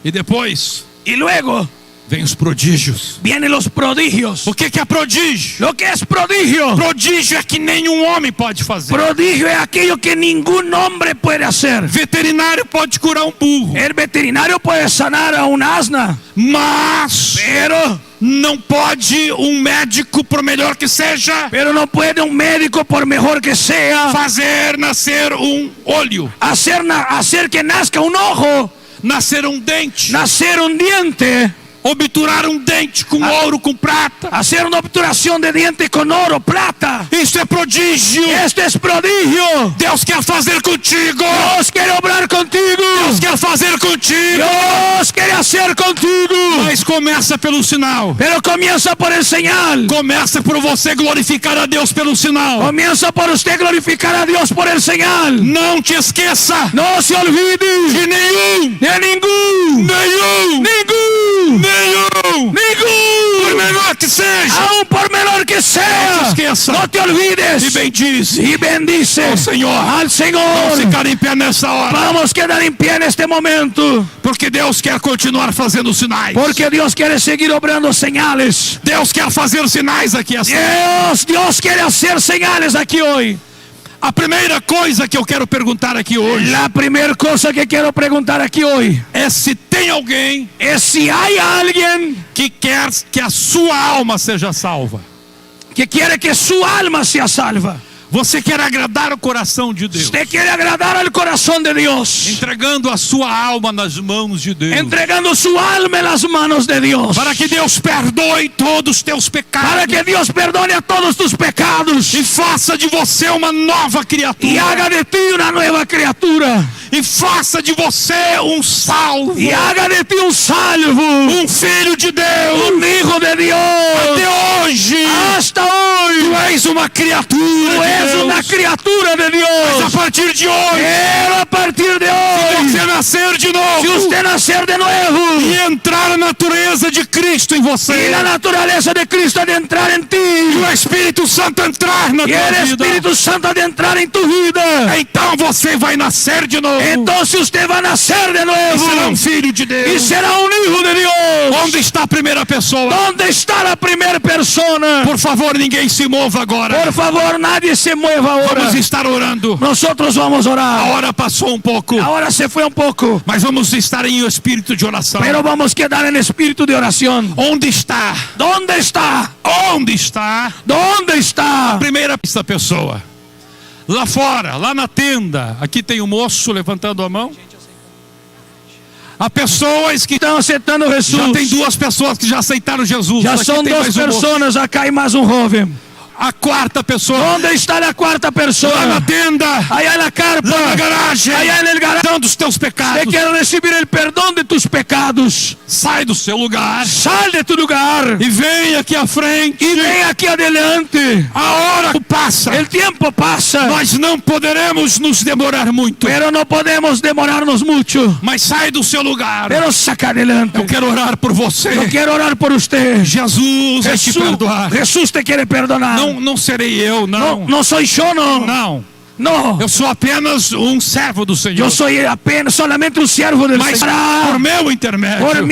E depois Y luego vem os prodígios. vienen los prodigios. O que é prodígio? Lo que es prodigio. Prodígio é que nenhum homem pode fazer. Prodigio es aquello que ningún hombre puede hacer. Veterinário pode curar um burro, El veterinario puede sanar a un asna, mas pero não pode um médico, por melhor que seja, no puede un médico, por mejor que sea, fazer nascer um olho, hacer que nazca un ojo, nascer um dente, nacer un diente, obturar um dente com ouro, com prata. hacer una obturación de diente con oro, plata. Isso é prodígio. Este es prodigio. Deus quer fazer contigo. Dios quiere obrar contigo. Deus quer fazer contigo. Dios quiere hacer contigo. Mas começa pelo sinal. Pero comienza por el señal. Começa por você glorificar a Deus pelo sinal. Comienza por usted glorificar a Dios por el señal. Não te esqueça No se olvide de nenhum, de ningún, nenhum, por menor que seja. aún por menor que sea. No te esqueça. No te olvides. E bendize Y bendice ao Senhor. al Señor. Vamos ficar em pé nessa hora, Vamos a quedar en pie en este momento. porque Deus quer continuar fazendo sinais. Porque Dios quiere seguir obrando señales. Deus quer fazer sinais aqui. Dios quiere hacer señales aquí hoy. A primeira coisa que eu quero perguntar aqui hoje La primera cosa que quiero preguntar aquí hoy é se tem alguém es si hay alguien que quer que a sua alma seja salva. que quiere que su alma sea salva. Você quer agradar o coração de Deus, Usted quiere agradar al corazón de Dios, entregando a sua alma nas mãos de Deus, entregando su alma en las manos de Dios, para que Deus perdoe todos os teus pecados, para que Dios perdone a todos tus pecados e faça de você uma nova y criatura, haga de ti una nueva criatura e faça de você um salvo, y haga de ti un salvo, um filho de Deus. un hijo de Dios. Até hoje Hasta hoy tu és uma criatura tú de eres Deus. una criatura de Mas a Dios. partir de hoje, Pero a partir de hoy, você nascer de si novo usted nacer de nuevo e entrar na natureza de Cristo em y você, la naturaleza de Cristo ha de entrar en e ti o Espírito Santo entrar na y tua el vida, Espíritu Santo ha de entrar en tu vida, então você vai nascer de novo entonces usted va a nacer de e nuevo será um filho de y Deus. será un hijo de Dios. Onde está a primeira pessoa? ¿Dónde está la primera persona? Por favor, ninguém se mova agora. Por favor, nadie se mueva ahora. Vamos estar orando. Nosotros vamos a A orar. hora passou um pouco, Ahora se fue un poco, mas vamos estar em espírito de oração. pero vamos a quedar en espíritu de oración. Onde está? ¿Dónde está? Onde está ¿Dónde está? a primeira pessoa? Lá fora, lá na tenda. Aqui tem um moço levantando a mão. Há pessoas que Están aceptando a Jesús. já tem duas pessoas que já aceitaram Jesus. Ya Aqui son tem dos mais um moço. personas, acá hay más un joven. A quarta pessoa ¿Dónde está la cuarta lá na persona? tenda, Allá en la carpa, lá na garagem, allá en el garaje. dando os teus Te pecados. quiero recibir el perdón de tus pecados. Sai do seu lugar Sal de tu lugar e vem aqui à frente. y ven aquí adelante. A hora passa. El tiempo pasa, Nós não poderemos nos demorar muito. pero no podemos demorarnos mucho. Mas sai do seu lugar. Pero saca adelante. Eu quero orar por você. Yo quiero orar por usted. Jesus vai te perdoar. Jesús te quiere perdonar. Não serei eu, não. No soy yo, no. Não. No. Eu sou apenas um servo do Senhor. Yo soy apenas solamente un siervo del Mas Señor. por meu intermédio. Por mí